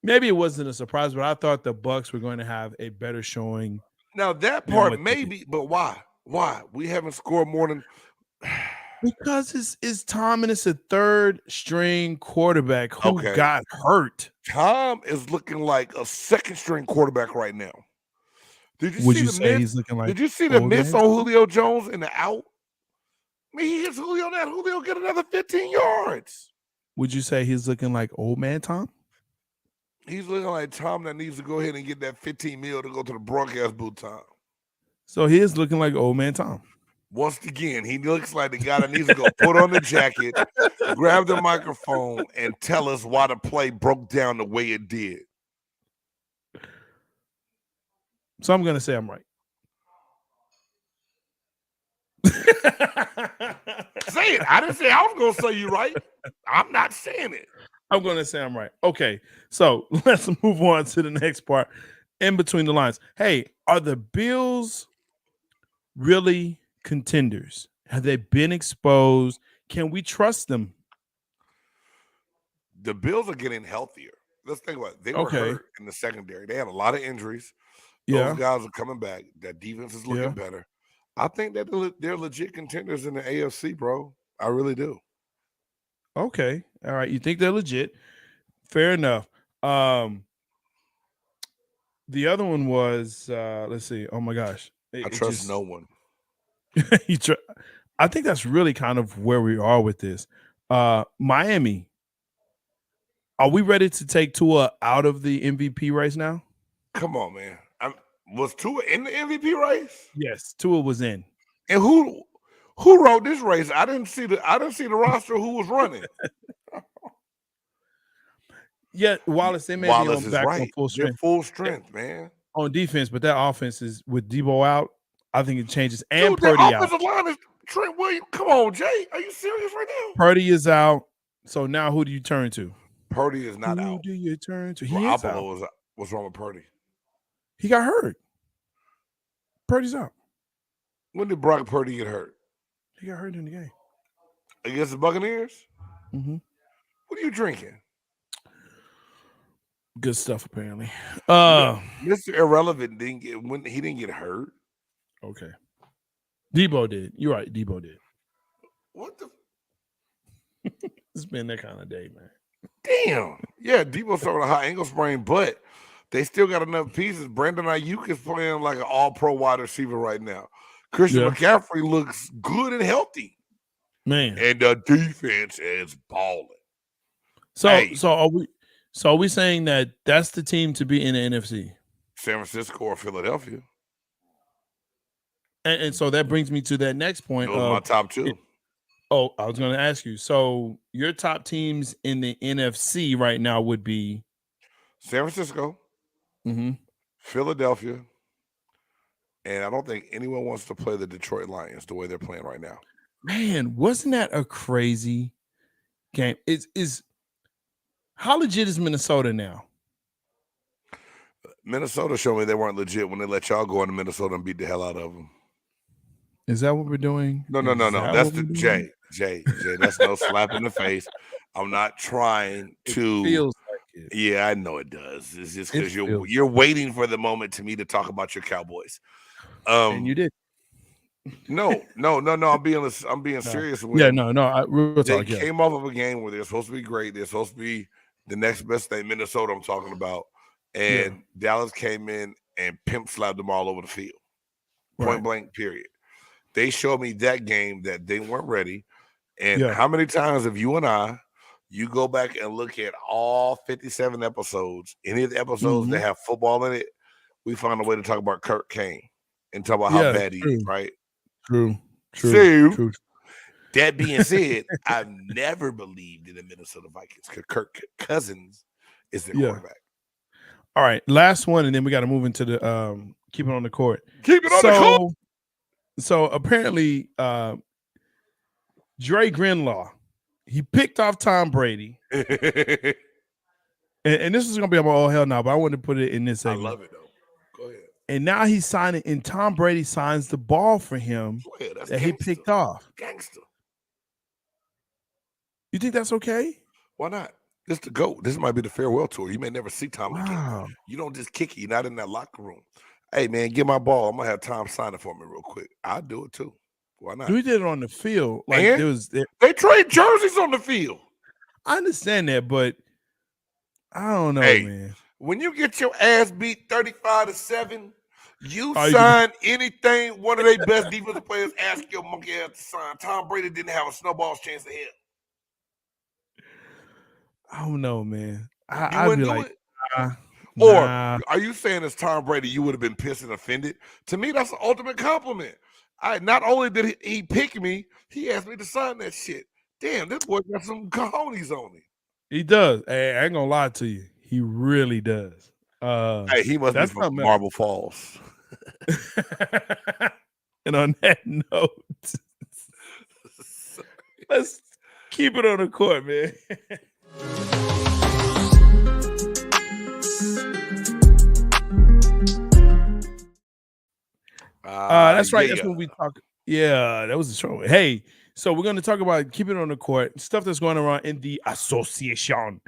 maybe it wasn't a surprise, but I thought the Bucs were going to have a better showing. Now that part maybe, but why? Why? We haven't scored more than because it's Tom and it's a third string quarterback who got hurt. Tom is looking like a second string quarterback right now. Did you he's looking like? Did you see the miss on Julio Jones in the out? I mean, he hits Julio that Julio get another 15 yards. Would you say he's looking like old man Tom? He's looking like Tom that needs to go ahead and get that 15 mil to go to the broadcast booth, Tom. So he is looking like old man Tom. Once again, he looks like the guy that needs to go put on the jacket, grab the microphone, and tell us why the play broke down the way it did. So I'm going to say I'm right. Say it. I didn't say I was going to say you right. I'm not saying it. I'm going to say I'm right. Okay, so let's move on to the next part. In between the lines. Hey, are the Bills really contenders? Have they been exposed? Can we trust them? The Bills are getting healthier. Let's think about it. They were hurt in the secondary. They had a lot of injuries. Those guys are coming back. That defense is looking better. I think that they're legit contenders in the AFC, bro. I really do. Okay. All right. You think they're legit. Fair enough. The other one was, let's see. Oh, my gosh. I trust no one. I think that's really kind of where we are with this. Miami. Are we ready to take Tua out of the MVP race now? Come on, man. Was Tua in the MVP race? Yes, Tua was in. And who wrote this race? I didn't see the roster. Who was running? Yeah, Wallace. They may be on back on full strength. They're full strength, man. On defense, but that offense is with Debo out. I think it changes. And Dude, Purdy that out. offensive line is Trent Williams. Come on, Jay. Are you serious right now? Purdy is out. So now who do you turn to? Purdy is not out. Who do you turn to? What's wrong with Purdy? He got hurt. Purdy's out. When did Brock Purdy get hurt? He got hurt in the game. against the Buccaneers. Mm-hmm. What are you drinking? Good stuff, apparently. Mr. Irrelevant didn't get hurt. Okay. Debo did. You're right. Debo did. What the? It's been that kind of day, man. Damn. Yeah, Debo suffered a high ankle sprain, but they still got enough pieces. Brandon Ayuk is playing like an all-pro wide receiver right now. Christian McCaffrey looks good and healthy. Man. And the defense is balling. So are we saying that that's the team to be in the NFC? San Francisco or Philadelphia. And so that brings me to that next point. Those are my top two. I was going to ask you. So your top teams in the NFC right now would be San Francisco, Philadelphia, and I don't think anyone wants to play the Detroit Lions the way they're playing right now. Man, wasn't that a crazy game? How legit is Minnesota now? Minnesota showed me they weren't legit when they let y'all go into Minnesota and beat the hell out of them. Is that what we're doing? No. That's the Jay. That's no slap in the face. I'm not trying to. It feels like it. Yeah, I know it does. It's just because you're waiting for the moment to me to talk about your Cowboys. And you did. No. I'm being serious. They came off of a game where they're supposed to be great. They're supposed to be the next best thing. Minnesota, I'm talking about, and Dallas came in and pimp slapped them all over the field, point blank. Period. They showed me that game that they weren't ready. And how many times have you and I? You go back and look at all 57 episodes. Any of the episodes that have football in it, we find a way to talk about Kirk Kane and talk about how bad he is. Right. True. That being said, I've never believed in the Minnesota Vikings because Kirk Cousins is their quarterback. All right, last one, and then we got to move into the keep it on the court. Keep it on the court. So apparently, Dre Greenlaw, he picked off Tom Brady, and this is gonna be about all hell now, but I wanted to put it in this segment. I love it though. Go ahead. And now he's signing, and Tom Brady signs the ball for him that he picked off. Gangster. You think that's okay? Why not? This the GOAT. This might be the farewell tour. You may never see Tom again. You don't just kick it. You're not in that locker room. Hey, man, get my ball. I'm going to have Tom sign it for me real quick. I'll do it, too. Why not? We did it on the field. Like they trade jerseys on the field. I understand that, but I don't know, man. When you get your ass beat 35-7, you sign anything one of their best defensive players ask your monkey ass to sign. Tom Brady didn't have a snowball's chance of hell. I don't know, man. I'd be like, or are you saying as Tom Brady, you would have been pissed and offended? To me, that's the ultimate compliment. Not only did he pick me, he asked me to sign that shit. Damn, this boy got some cojones on him. He does. Hey, I ain't gonna lie to you. He really does. He must be from Marble Falls. And on that note, let's keep it on the court, man. That's right. That's what we talk. Yeah, that was the show. Hey, so we're going to talk about keeping it on the court, stuff that's going around in the association.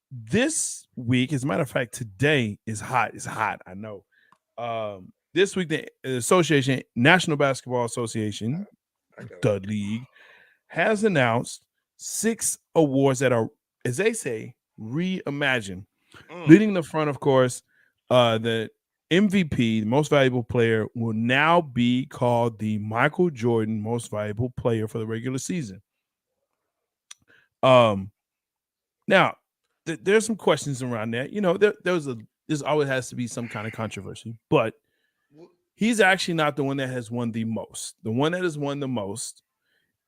This week, as a matter of fact, today is hot. It's hot. I know. This week, the association, National Basketball Association, the league, has announced 6 awards that are, as they say, reimagined. Leading the front, of course, the MVP, the most valuable player, will now be called the Michael Jordan Most Valuable Player for the regular season. Now, there's some questions around that. You know, there's always has to be some kind of controversy, but he's actually not the one that has won the most. The one that has won the most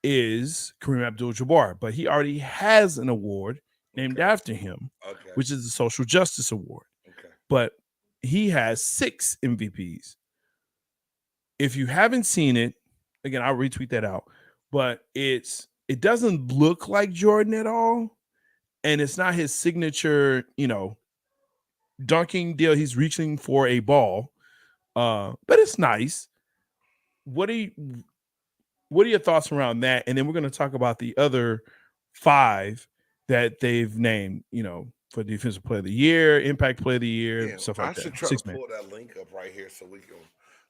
is Kareem Abdul-Jabbar, but he already has an award named after him, which is the Social Justice Award. But he has 6 MVPs. If you haven't seen it, again, I'll retweet that out, but it doesn't look like Jordan at all. And it's not his signature, dunking deal. He's reaching for a ball. But it's nice. what are your thoughts around that? And then we're going to talk about the other 5 that they've named, for Defensive Player of the Year, Impact Player of the Year, Yeah, stuff I like should that. try to 6-man. pull that link up right here so we can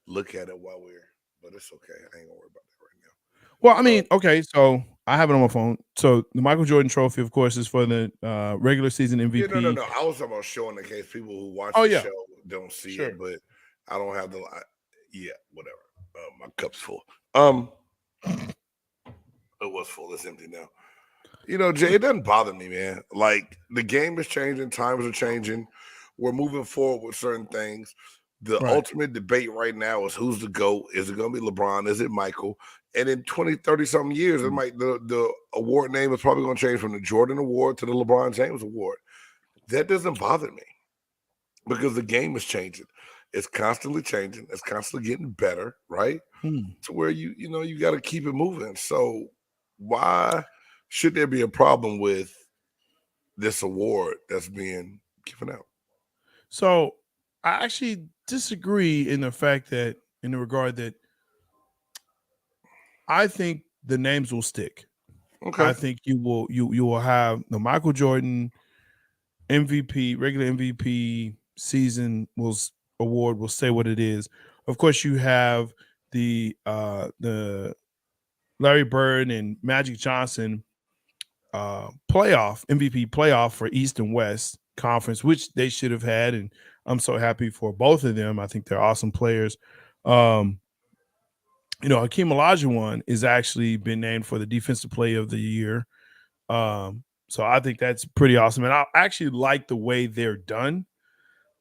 look at it while but it's okay. I ain't gonna worry about that right now. Well, I mean, okay, so I have it on my phone. So the Michael Jordan Trophy, of course, is for the regular season MVP. Yeah, no. I was talking about showing in case people who watch Oh, the yeah. show don't see Sure. it, but I don't have yeah, whatever. My cup's full. It was full. It's empty now. Jay, it doesn't bother me, man. Like, the game is changing, times are changing. We're moving forward with certain things. The Right. ultimate debate right now is who's the GOAT. Is it going to be LeBron? Is it Michael? And in 20, 30 something years, it might the award name is probably going to change from the Jordan Award to the LeBron James Award. That doesn't bother me because the game is changing. It's constantly changing. It's constantly getting better, right? To where you got to keep it moving. So why should there be a problem with this award that's being given out? So I actually disagree in the regard that I think the names will stick. Okay. I think you will have the Michael Jordan MVP, regular MVP season award will say what it is. Of course, you have the Larry Bird and Magic Johnson MVP playoff for East and West Conference, which they should have had, and I'm so happy for both of them. I think they're awesome players. Hakeem Olajuwon is actually been named for the Defensive Player of the Year. So I think that's pretty awesome. And I actually like the way they're done,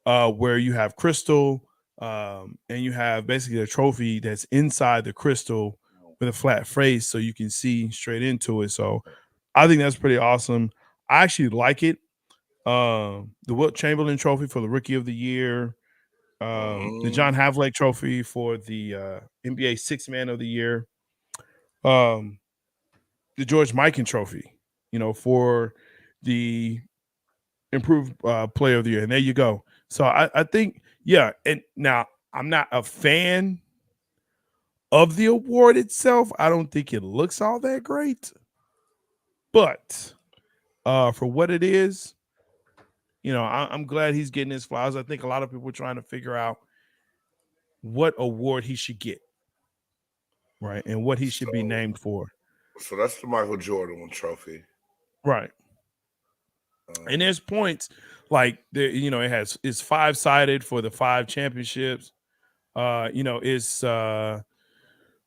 where you have crystal and you have basically a trophy that's inside the crystal with a flat face so you can see straight into it. So I think that's pretty awesome. I actually like it. The Wilt Chamberlain Trophy for the Rookie of the Year. The John Havlicek Trophy for the NBA Sixth Man of the Year. The George Mikan Trophy, for the Improved Player of the Year. And there you go. So I think, yeah. And now I'm not a fan of the award itself. I don't think it looks all that great. But for what it is, I'm glad he's getting his flowers. I think a lot of people are trying to figure out what award he should get, right, and what he should be named for. So that's the Michael Jordan trophy, right? And there's points like it's 5-sided for the 5 championships. It's I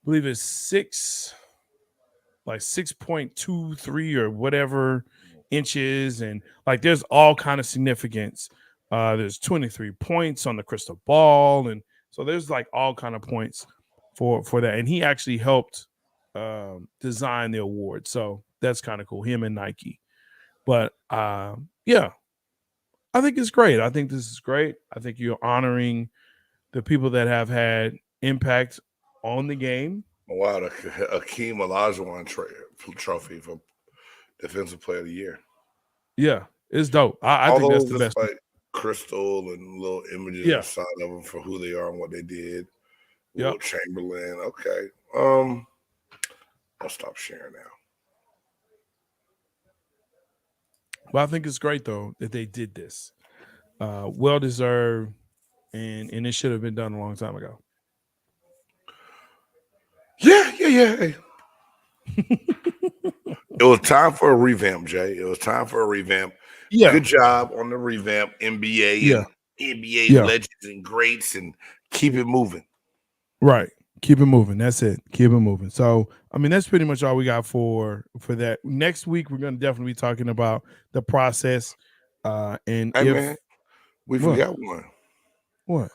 believe it's 6.23 or whatever inches, and like there's all kind of significance. There's 23 points on the crystal ball, and so there's like all kind of points for that. And he actually helped design the award, so that's kind of cool. Him and Nike. But yeah, I think it's great. I think this is great. I think you're honoring the people that have had impact on the game. Wow, the Hakeem Olajuwon trophy for Defensive Player of the Year. Yeah, it's dope. I think that's the best. Like crystal and little images inside of them for who they are and what they did. Wilt Chamberlain. Okay. I'll stop sharing now. Well, I think it's great though that they did this. Well deserved, and it should have been done a long time ago. Yeah. It was time for a revamp, Jay. It was time for a revamp. Yeah. Good job on the revamp, NBA and NBA legends and greats, and keep it moving. Right. Keep it moving. That's it. Keep it moving. So, I mean, that's pretty much all we got for that. Next week, we're going to definitely be talking about the process. And man, we forgot one. What?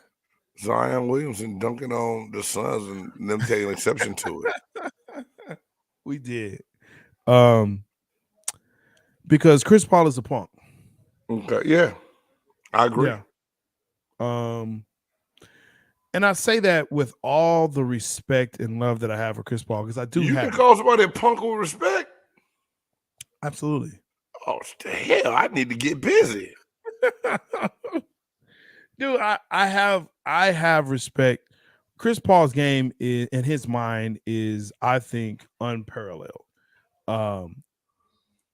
Zion Williamson dunking on the Suns and them taking exception to it. We did. Because Chris Paul is a punk. Okay. Yeah. I agree. Yeah. And I say that with all the respect and love that I have for Chris Paul, because I do. You can call somebody a punk with respect. Absolutely. Oh, the hell! I need to get busy. Dude, I have respect Chris Paul's game is, in his mind, is, I think, unparalleled.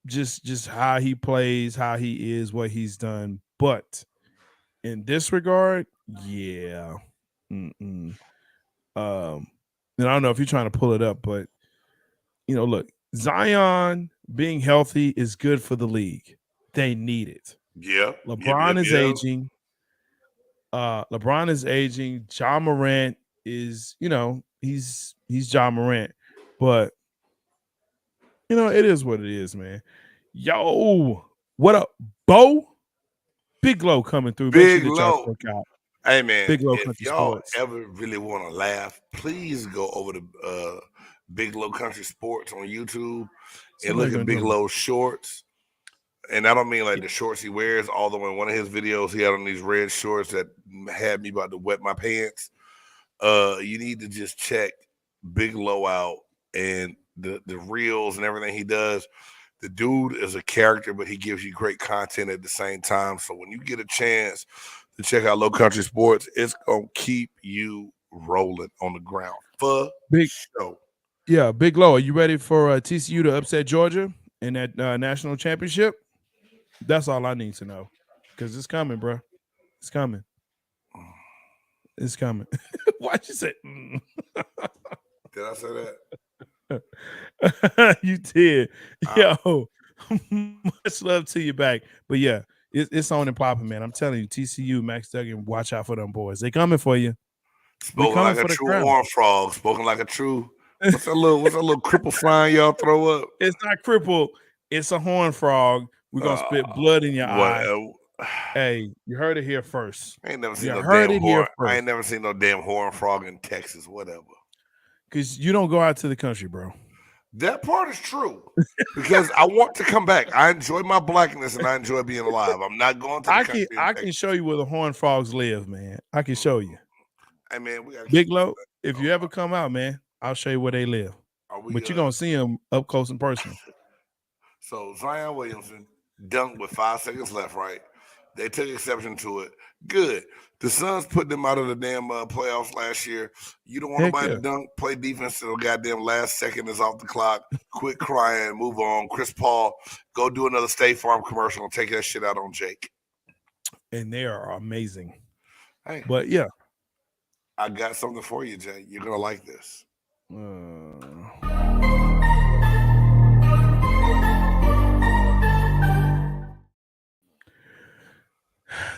Just how he plays, how he is, what he's done. But in this regard, yeah. And I don't know if you're trying to pull it up, but look, Zion being healthy is good for the league. They need it. Yeah. LeBron is aging. LeBron is aging. Ja Morant is, he's Ja Morant. But it is what it is, man. Yo, what up, Bo? Big Low coming through. Big Make sure Low. check out. Hey, man, Big Low if Country y'all Sports. ever really want to laugh, please go over to Big Low Country Sports on YouTube and look at Big Low's shorts. And I don't mean like the shorts he wears, although in one of his videos, he had on these red shorts that had me about to wet my pants. You need to just check Big Low out and the reels and everything he does. The dude is a character, but he gives you great content at the same time. So when you get a chance to check out Low Country Sports, it's going to keep you rolling on the ground. For Big show. Yeah, Big Low, are you ready for TCU to upset Georgia in that national championship? That's all I need to know, because it's coming, bro. It's coming. It's coming. Why'd you say? Did I say that? You did. Yo, much love to you back. But yeah, it's on and popping, man. I'm telling you, TCU, Max Duggan, watch out for them boys. They coming for you. Spoken like a true horn frog. Spoken like a true. What's that little cripple flying y'all throw up? It's not cripple. It's a horn frog. We're gonna spit blood in your eye. Hey, you heard it here first. I ain't never seen no damn horn. I ain't never seen no damn horn frog in Texas, whatever. Because you don't go out to the country, bro. That part is true. Because I want to come back. I enjoy my blackness and I enjoy being alive. I'm not going to the country. I can show you where the horn frogs live, man. I can show you. Hey, man, we got Big Low, if you ever come out, man, I'll show you where they live. But you're going to see them up close and personal. So Zion Williamson dunked with 5 seconds left, right? They took exception to it. Good. The Suns put them out of the damn playoffs last year. You don't want nobody to dunk, play defense till the goddamn last second is off the clock. Quit crying, move on. Chris Paul, go do another State Farm commercial and take that shit out on Jake. And they are amazing. Hey, but yeah. I got something for you, Jay. You're going to like this.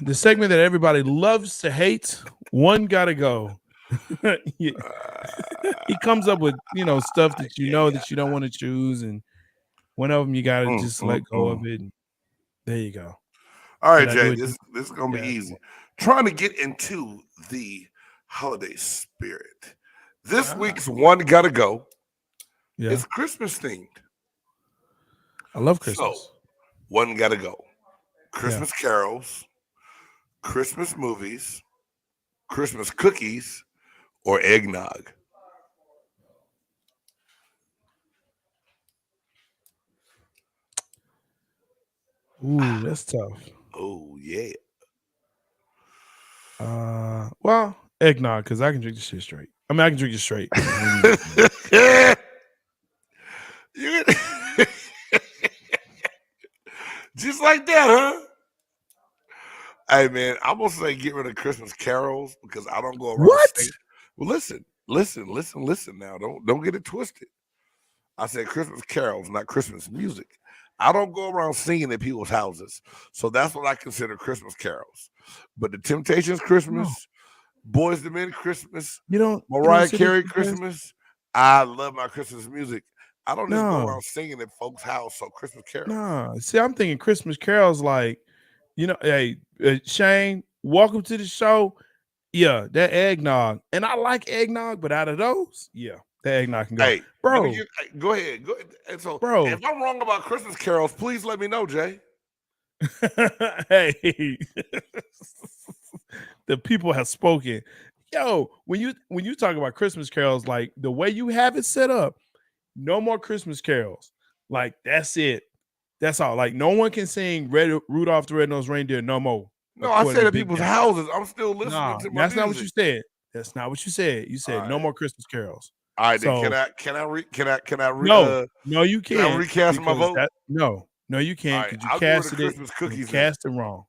The segment that everybody loves to hate, one gotta go. He comes up with stuff that that you don't want to choose, and one of them you gotta just let go of it. And there you go. All right, Jay, this is gonna be easy. Trying to get into the holiday spirit. This week's one gotta go. Yeah. It's Christmas themed. I love Christmas. So, one gotta go. Christmas carols, Christmas movies, Christmas cookies, or eggnog. Ooh, that's tough. Oh yeah. Well, eggnog, because I can drink this shit straight. I mean, I can drink it straight. Just like that, huh? Hey man, I'm gonna say get rid of Christmas carols because I don't go around. What? Well, listen now. Don't get it twisted. I said Christmas carols, not Christmas music. I don't go around singing at people's houses, so that's what I consider Christmas carols. But the Temptations Christmas, Boys II Men Christmas, Mariah Carey Christmas. I love my Christmas music. I don't just go around singing at folks' house. So Christmas carols. No, see, I'm thinking Christmas carols like, hey, Shane, welcome to the show. Yeah, that eggnog, and I like eggnog, but out of those, yeah, that eggnog can go. Hey, bro, go ahead. And so, bro, if I'm wrong about Christmas carols, please let me know, Jay. Hey, the people have spoken. Yo, when you talk about Christmas carols, like the way you have it set up, no more Christmas carols. Like that's it. That's all. Like no one can sing Rudolph the Red-Nosed Reindeer no more. No, I said at people's houses. I'm still listening to my That's not what you said. That's not what you said. You said no right. more Christmas carols. All right, then So no, you can I can't recast my because vote? no, you All can't right, because you I'll give her the casted it. Christmas You cookies. cast it wrong.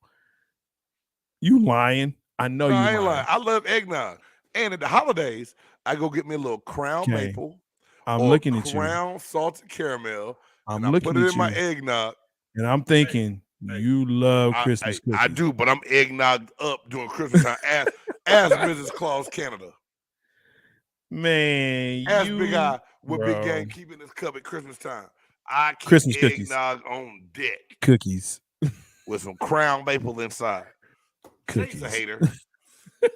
You lying? I know No, you I ain't lying. lying. I love eggnog, and at the holidays, I go get me a little Crown Okay. Maple I'm or looking at you. Crown Salted Caramel, I'm and I put looking it at in my you, eggnog. and I'm thinking you love Christmas cookies. I do, but I'm eggnogged up during Christmas time. As Mrs. Claus Canada. Man, As Big Eye with Big bro. Gang keeping his cup at Christmas time. I keep Christmas cookies. eggnog on deck Cookies. with some Crown Maple inside. Cookies. Jay's a hater.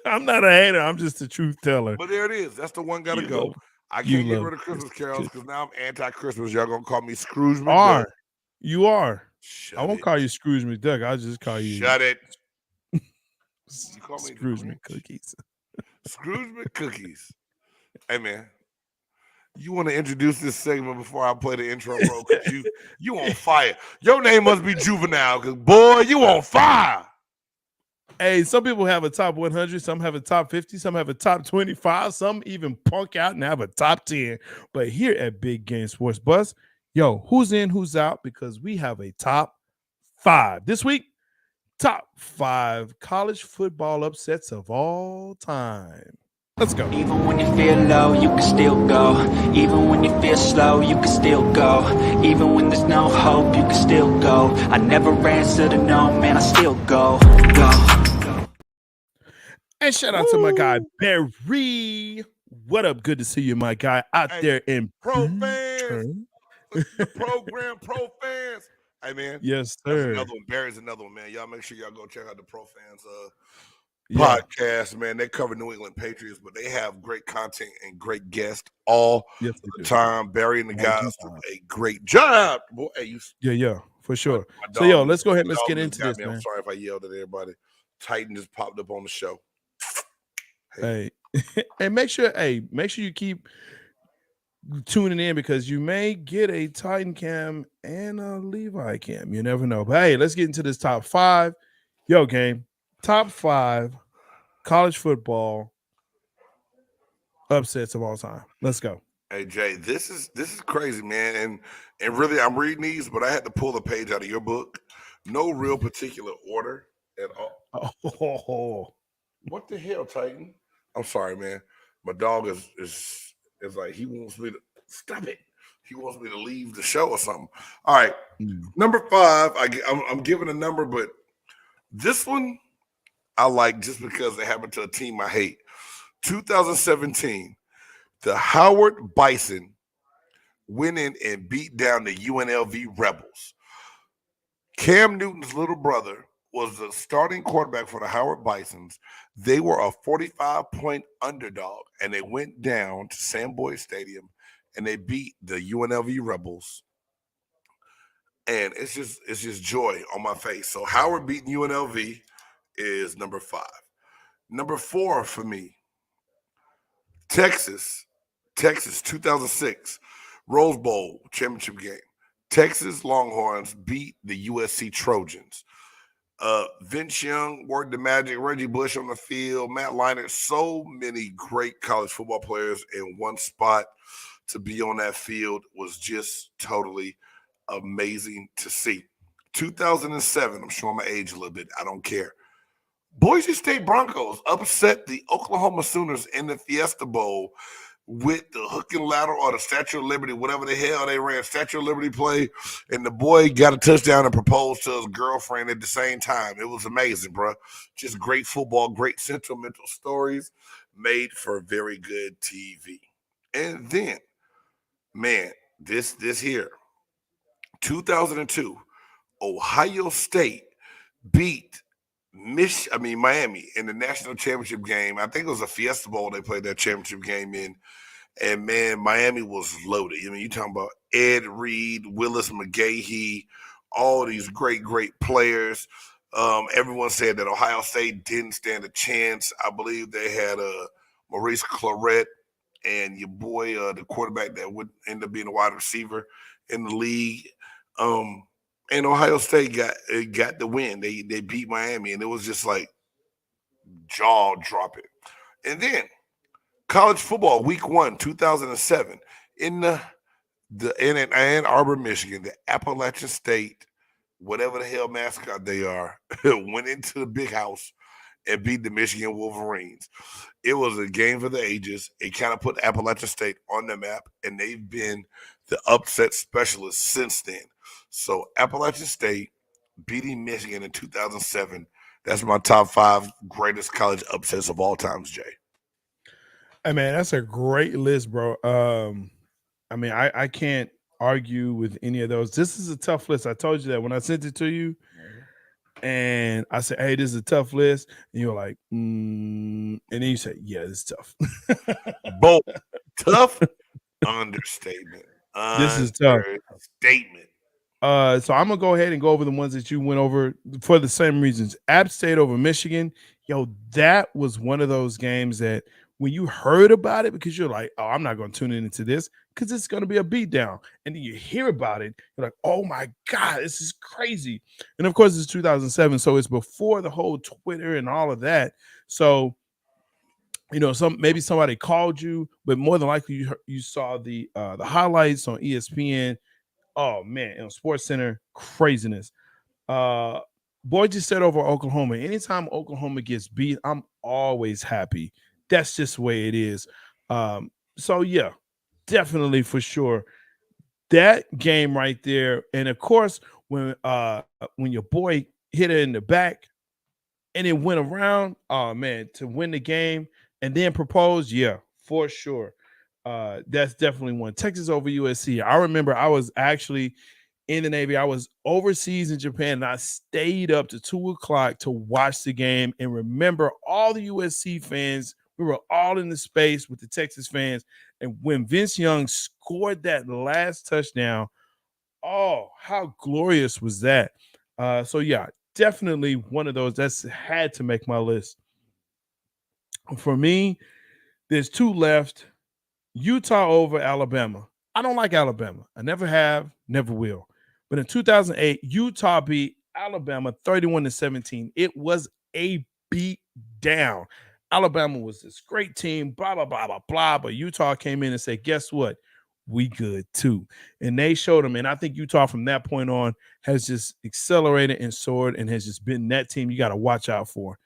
I'm not a hater. I'm just a truth teller. But there it is. That's the one gotta You go. love- I you can't get love rid of Christmas carols cookies. because now I'm anti-Christmas. Y'all gonna call me Scrooge McDuck. Are you are? Shut I won't it. call you Scrooge McDuck. I'll just call you Shut it. You call me the Scrooge Grinch? McCookies. Scrooge McCookies. Hey man, you want to introduce this segment before I play the intro, bro? Cause you on fire. Your name must be Juvenile, cause boy, you on fire. Hey, some people have a top 100, some have a top 50, some have a top 25, some even punk out and have a top 10. But here at Big Game Sports Buzz, yo, who's in, who's out? Because we have a top 5 this week. Top 5 college football upsets of all time. Let's go. Even when you feel low, you can still go. Even when you feel slow, you can still go. Even when there's no hope, you can still go. I never answer to no, man, I still go. And shout out to my guy, Barry. What up? Good to see you, my guy, out Hey, there in Pro Blue fans, Turn. the program, pro fans. Hey man, Yes, that's sir. another one. Barry's another one, man. Y'all make sure y'all go check out the Pro Fans Yeah. podcast, man. They cover New England Patriots, but they have great content and great guests all Yes, they the do. time. Barry and the All the guys do time. a great job. Boy, hey, you Yeah, for sure. my So, yo, dog- let's go ahead and my let's dog get just into got this, me. man. I'm sorry if I yelled at everybody. Titan just popped up on the show. Hey, and make sure you keep tuning in because you may get a Titan cam and a Levi cam. You never know. But hey, let's get into this top 5. Yo, game. Top 5 college football upsets of all time. Let's go. Hey Jay, this is crazy, man. And really, I'm reading these, but I had to pull a page out of your book. No real particular order at all. Oh, What the hell, Titan? I'm sorry, man. My dog is like he wants me to stop it. He wants me to leave the show or something. All right, number 5. I'm giving a number, but this one I like just because it happened to a team I hate. 2017, the Howard Bison went in and beat down the UNLV Rebels. Cam Newton's little brother was the starting quarterback for the Howard Bisons. They were a 45-point underdog, and they went down to Sam Boyd Stadium, and they beat the UNLV Rebels. And it's just joy on my face. So Howard beating UNLV is number 5. Number 4 for me, Texas, 2006, Rose Bowl championship game. Texas Longhorns beat the USC Trojans. Vince Young worked the magic, Reggie Bush on the field, Matt Leinart, so many great college football players in one spot. To be on that field was just totally amazing to see. 2007, I'm showing my age a little bit. I don't care. Boise State Broncos upset the Oklahoma Sooners in the Fiesta Bowl with the hook and ladder or the Statue of Liberty, whatever the hell they ran, Statue of Liberty play, and the boy got a touchdown and proposed to his girlfriend at the same time. It was amazing, bro. Just great football, great sentimental stories made for very good TV. And then, man, this here, 2002, Ohio State beat Miami in the national championship game. I think it was a Fiesta Bowl they played that championship game in. And man, Miami was loaded. I mean, you're talking about Ed Reed, Willis McGahee, all these great players. Everyone said that Ohio State didn't stand a chance. I believe they had Maurice Claret and your boy, the quarterback that would end up being a wide receiver in the league. And Ohio State got the win. They beat Miami, and it was just like jaw dropping. And then College football, week 1, 2007, in in Ann Arbor, Michigan, the Appalachian State, whatever the hell mascot they are, went into the big house and beat the Michigan Wolverines. It was a game for the ages. It kind of put Appalachian State on the map, and they've been the upset specialists since then. So Appalachian State beating Michigan in 2007. That's my top 5 greatest college upsets of all times, Jay. Hey man, that's a great list, bro. I mean, I can't argue with any of those. This is a tough list. I told you that when I sent it to you, and I said, "Hey, this is a tough list," and you're like, and then you said, "Yeah, it's tough." Both tough understatement. This is tough. Statement. So I'm gonna go ahead and go over the ones that you went over for the same reasons. App State over Michigan. Yo, that was one of those games that when you heard about it, because you're like, oh, I'm not going to tune into this because it's going to be a beatdown. And then you hear about it, you're like, oh my God, this is crazy. And of course, it's 2007. So it's before the whole Twitter and all of that. So, you know, maybe somebody called you, but more than likely you saw the highlights on ESPN. Oh man, on Sports Center, craziness. Boise State over Oklahoma. Anytime Oklahoma gets beat, I'm always happy. That's just the way it is. So yeah, definitely for sure. That game right there. And of course, when your boy hit it in the back and it went around, oh man, to win the game and then propose, yeah, for sure. That's definitely one. Texas over USC. I remember I was actually in the Navy. I was overseas in Japan, and I stayed up to 2:00 to watch the game and remember all the USC fans. We were all in the space with the Texas fans. And when Vince Young scored that last touchdown, oh, how glorious was that? So, yeah, definitely one of those that's had to make my list. For me, there's 2 left. Utah over Alabama. I don't like Alabama. I never have, never will. But in 2008, Utah beat Alabama 31-17. It was a beat down. Alabama was this great team, blah, blah, blah, blah, blah. But Utah came in and said, guess what? We good too. And they showed them. And I think Utah from that point on has just accelerated and soared and has just been that team you got to watch out for.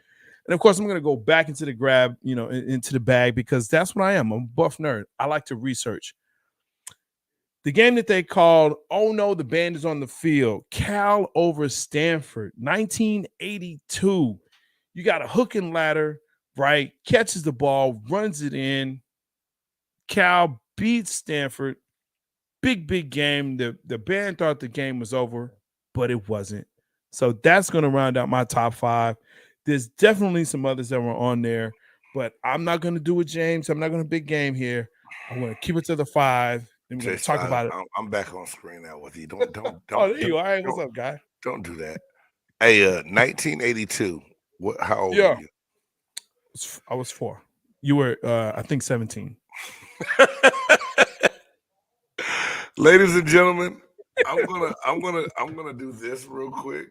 And of course, I'm going to go back into the grab, into the bag, because that's what I am. I'm a buff nerd. I like to research. The game that they called, oh no, the band is on the field. Cal over Stanford, 1982. You got a hook and ladder, right? Catches the ball, runs it in. Cal beats Stanford. Big game. The band thought the game was over, but it wasn't. So that's going to round out my top 5. There's definitely some others that were on there, but I'm not going to do it, James. I'm not going to big game here. I'm going to keep it to the 5. And we're going to talk about it. I'm back on screen now with you. Don't. Oh, there you are. All right, what's up, guy? Don't do that. Hey, 1982. How old were you? I was 4. You were, I think, 17. Ladies and gentlemen, I'm gonna do this real quick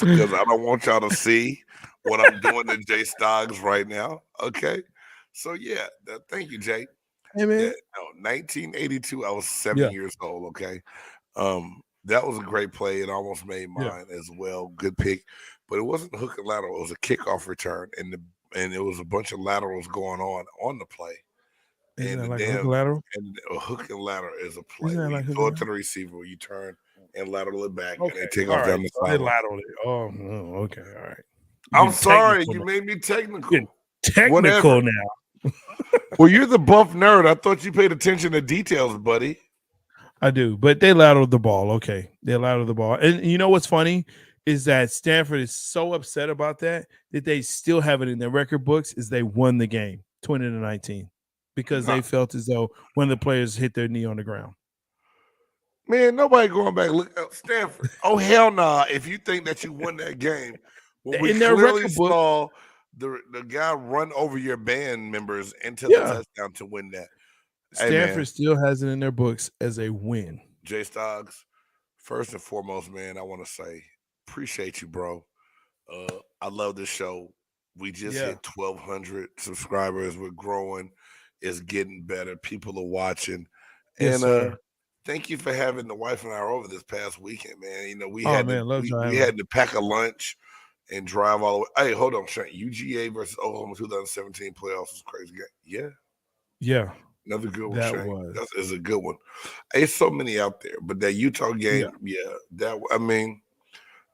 because I don't want y'all to see what I'm doing to Jay Stoggs right now. Okay, so yeah, thank you, Jay. Hey man, 1982. I was 7 years old. Okay, that was a great play. It almost made mine as well. Good pick, but it wasn't a hook and lateral. It was a kickoff return, and it was a bunch of laterals going on the play. Isn't And that like hook and lateral? And a hook and lateral is a play. Isn't that You like hook throw and it to the receiver, you turn and lateral it back, Okay, and they take all off down right. the So they sideline. lateral it. Oh, okay, all right. I'm You're sorry, technical you now. made me technical. You're technical Whatever. now. Well, you're the buff nerd. I thought you paid attention to details, buddy. I do, but they lateraled the ball. Okay, they lateraled the ball, and you know what's funny is that Stanford is so upset about that they still have it in their record books. Is they won the game 20-19 because they felt as though one of the players hit their knee on the ground. Man, nobody going back look at Stanford. Oh hell nah! If you think that you won that game, when we In their clearly record book- saw the guy run over your band members into the touchdown to win that. Hey, Stanford man. still has it in their books as a win. Jay Stoggs, first and foremost, man, I want to say appreciate you, bro. I love this show. We just Yeah. hit 1,200 subscribers. We're growing. It's getting better. People are watching. Yes, And sir. thank you for having the wife and I over this past weekend, man. You know, we Oh, had man, love we y'all. had to pack a lunch and drive all the way. Hey, hold on, Shane. UGA versus Oklahoma 2017 playoffs was a crazy game. Yeah. Yeah, Another good one, that Shane. was. That is a good one. It's so many out there, but that Utah game,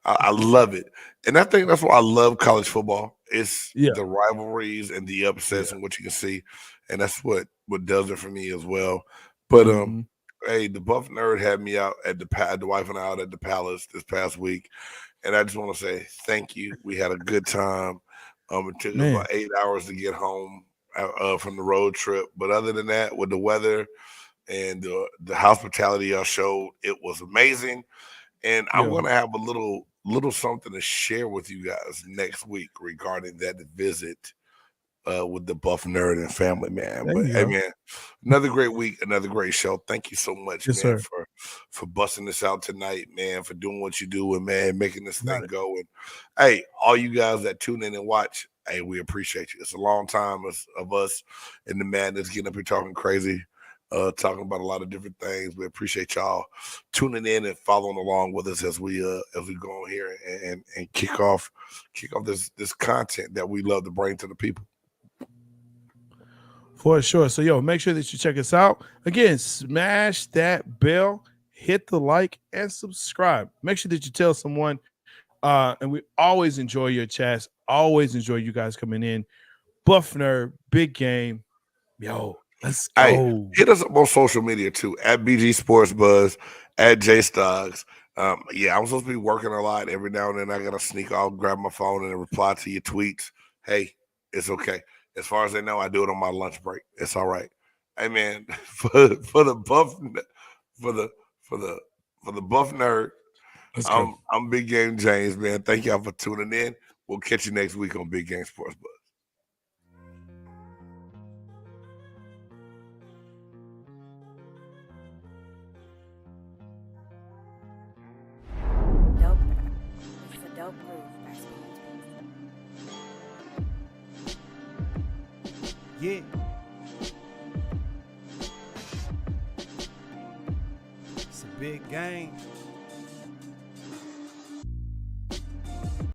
I love it. And I think that's why I love college football. It's Yeah. the rivalries and the upsets and what you can see. And that's what does it for me as well. But Mhm. hey, the Buff Nerd had me out at the wife and I out at the Palace this past week. And I just want to say thank you. We had a good time. It took us Man. about 8 hours to get home from the road trip. But other than that, with the weather and the hospitality y'all showed, it was amazing. And I'm Yeah. going to have a little something to share with you guys next week regarding that visit with the Buff Nerd and family, man. There But you hey, go. man, another great week, another great show. Thank you so much, Yes, man, sir. for busting this out tonight, man, for doing what you do and man, making this Got thing it. go. And hey, all you guys that tune in and watch, hey, we appreciate you. It's a long time of us in the madness getting up here talking crazy. Talking about a lot of different things. We appreciate y'all tuning in and following along with us as we go on here and kick off this content that we love to bring to the people. For sure. So, yo, make sure that you check us out. Again, smash that bell, hit the like, and subscribe. Make sure that you tell someone. And we always enjoy your chats. Always enjoy you guys coming in. Buff Nerd, big game. Yo, let's go. Hey, hit us up on social media too, at BG Sports Buzz, at J Stoggs. Yeah, I'm supposed to be working a lot. Every now and then I gotta sneak off, grab my phone, and reply to your tweets. Hey, it's okay. As far as they know, I do it on my lunch break. It's all right. Hey man, for the Buff Nerd, Let's go. I'm Big Game James, man. Thank y'all for tuning in. We'll catch you next week on Big Game Sports Buzz. Dope. It's a dope groove by Speed. Yeah. It's a big game.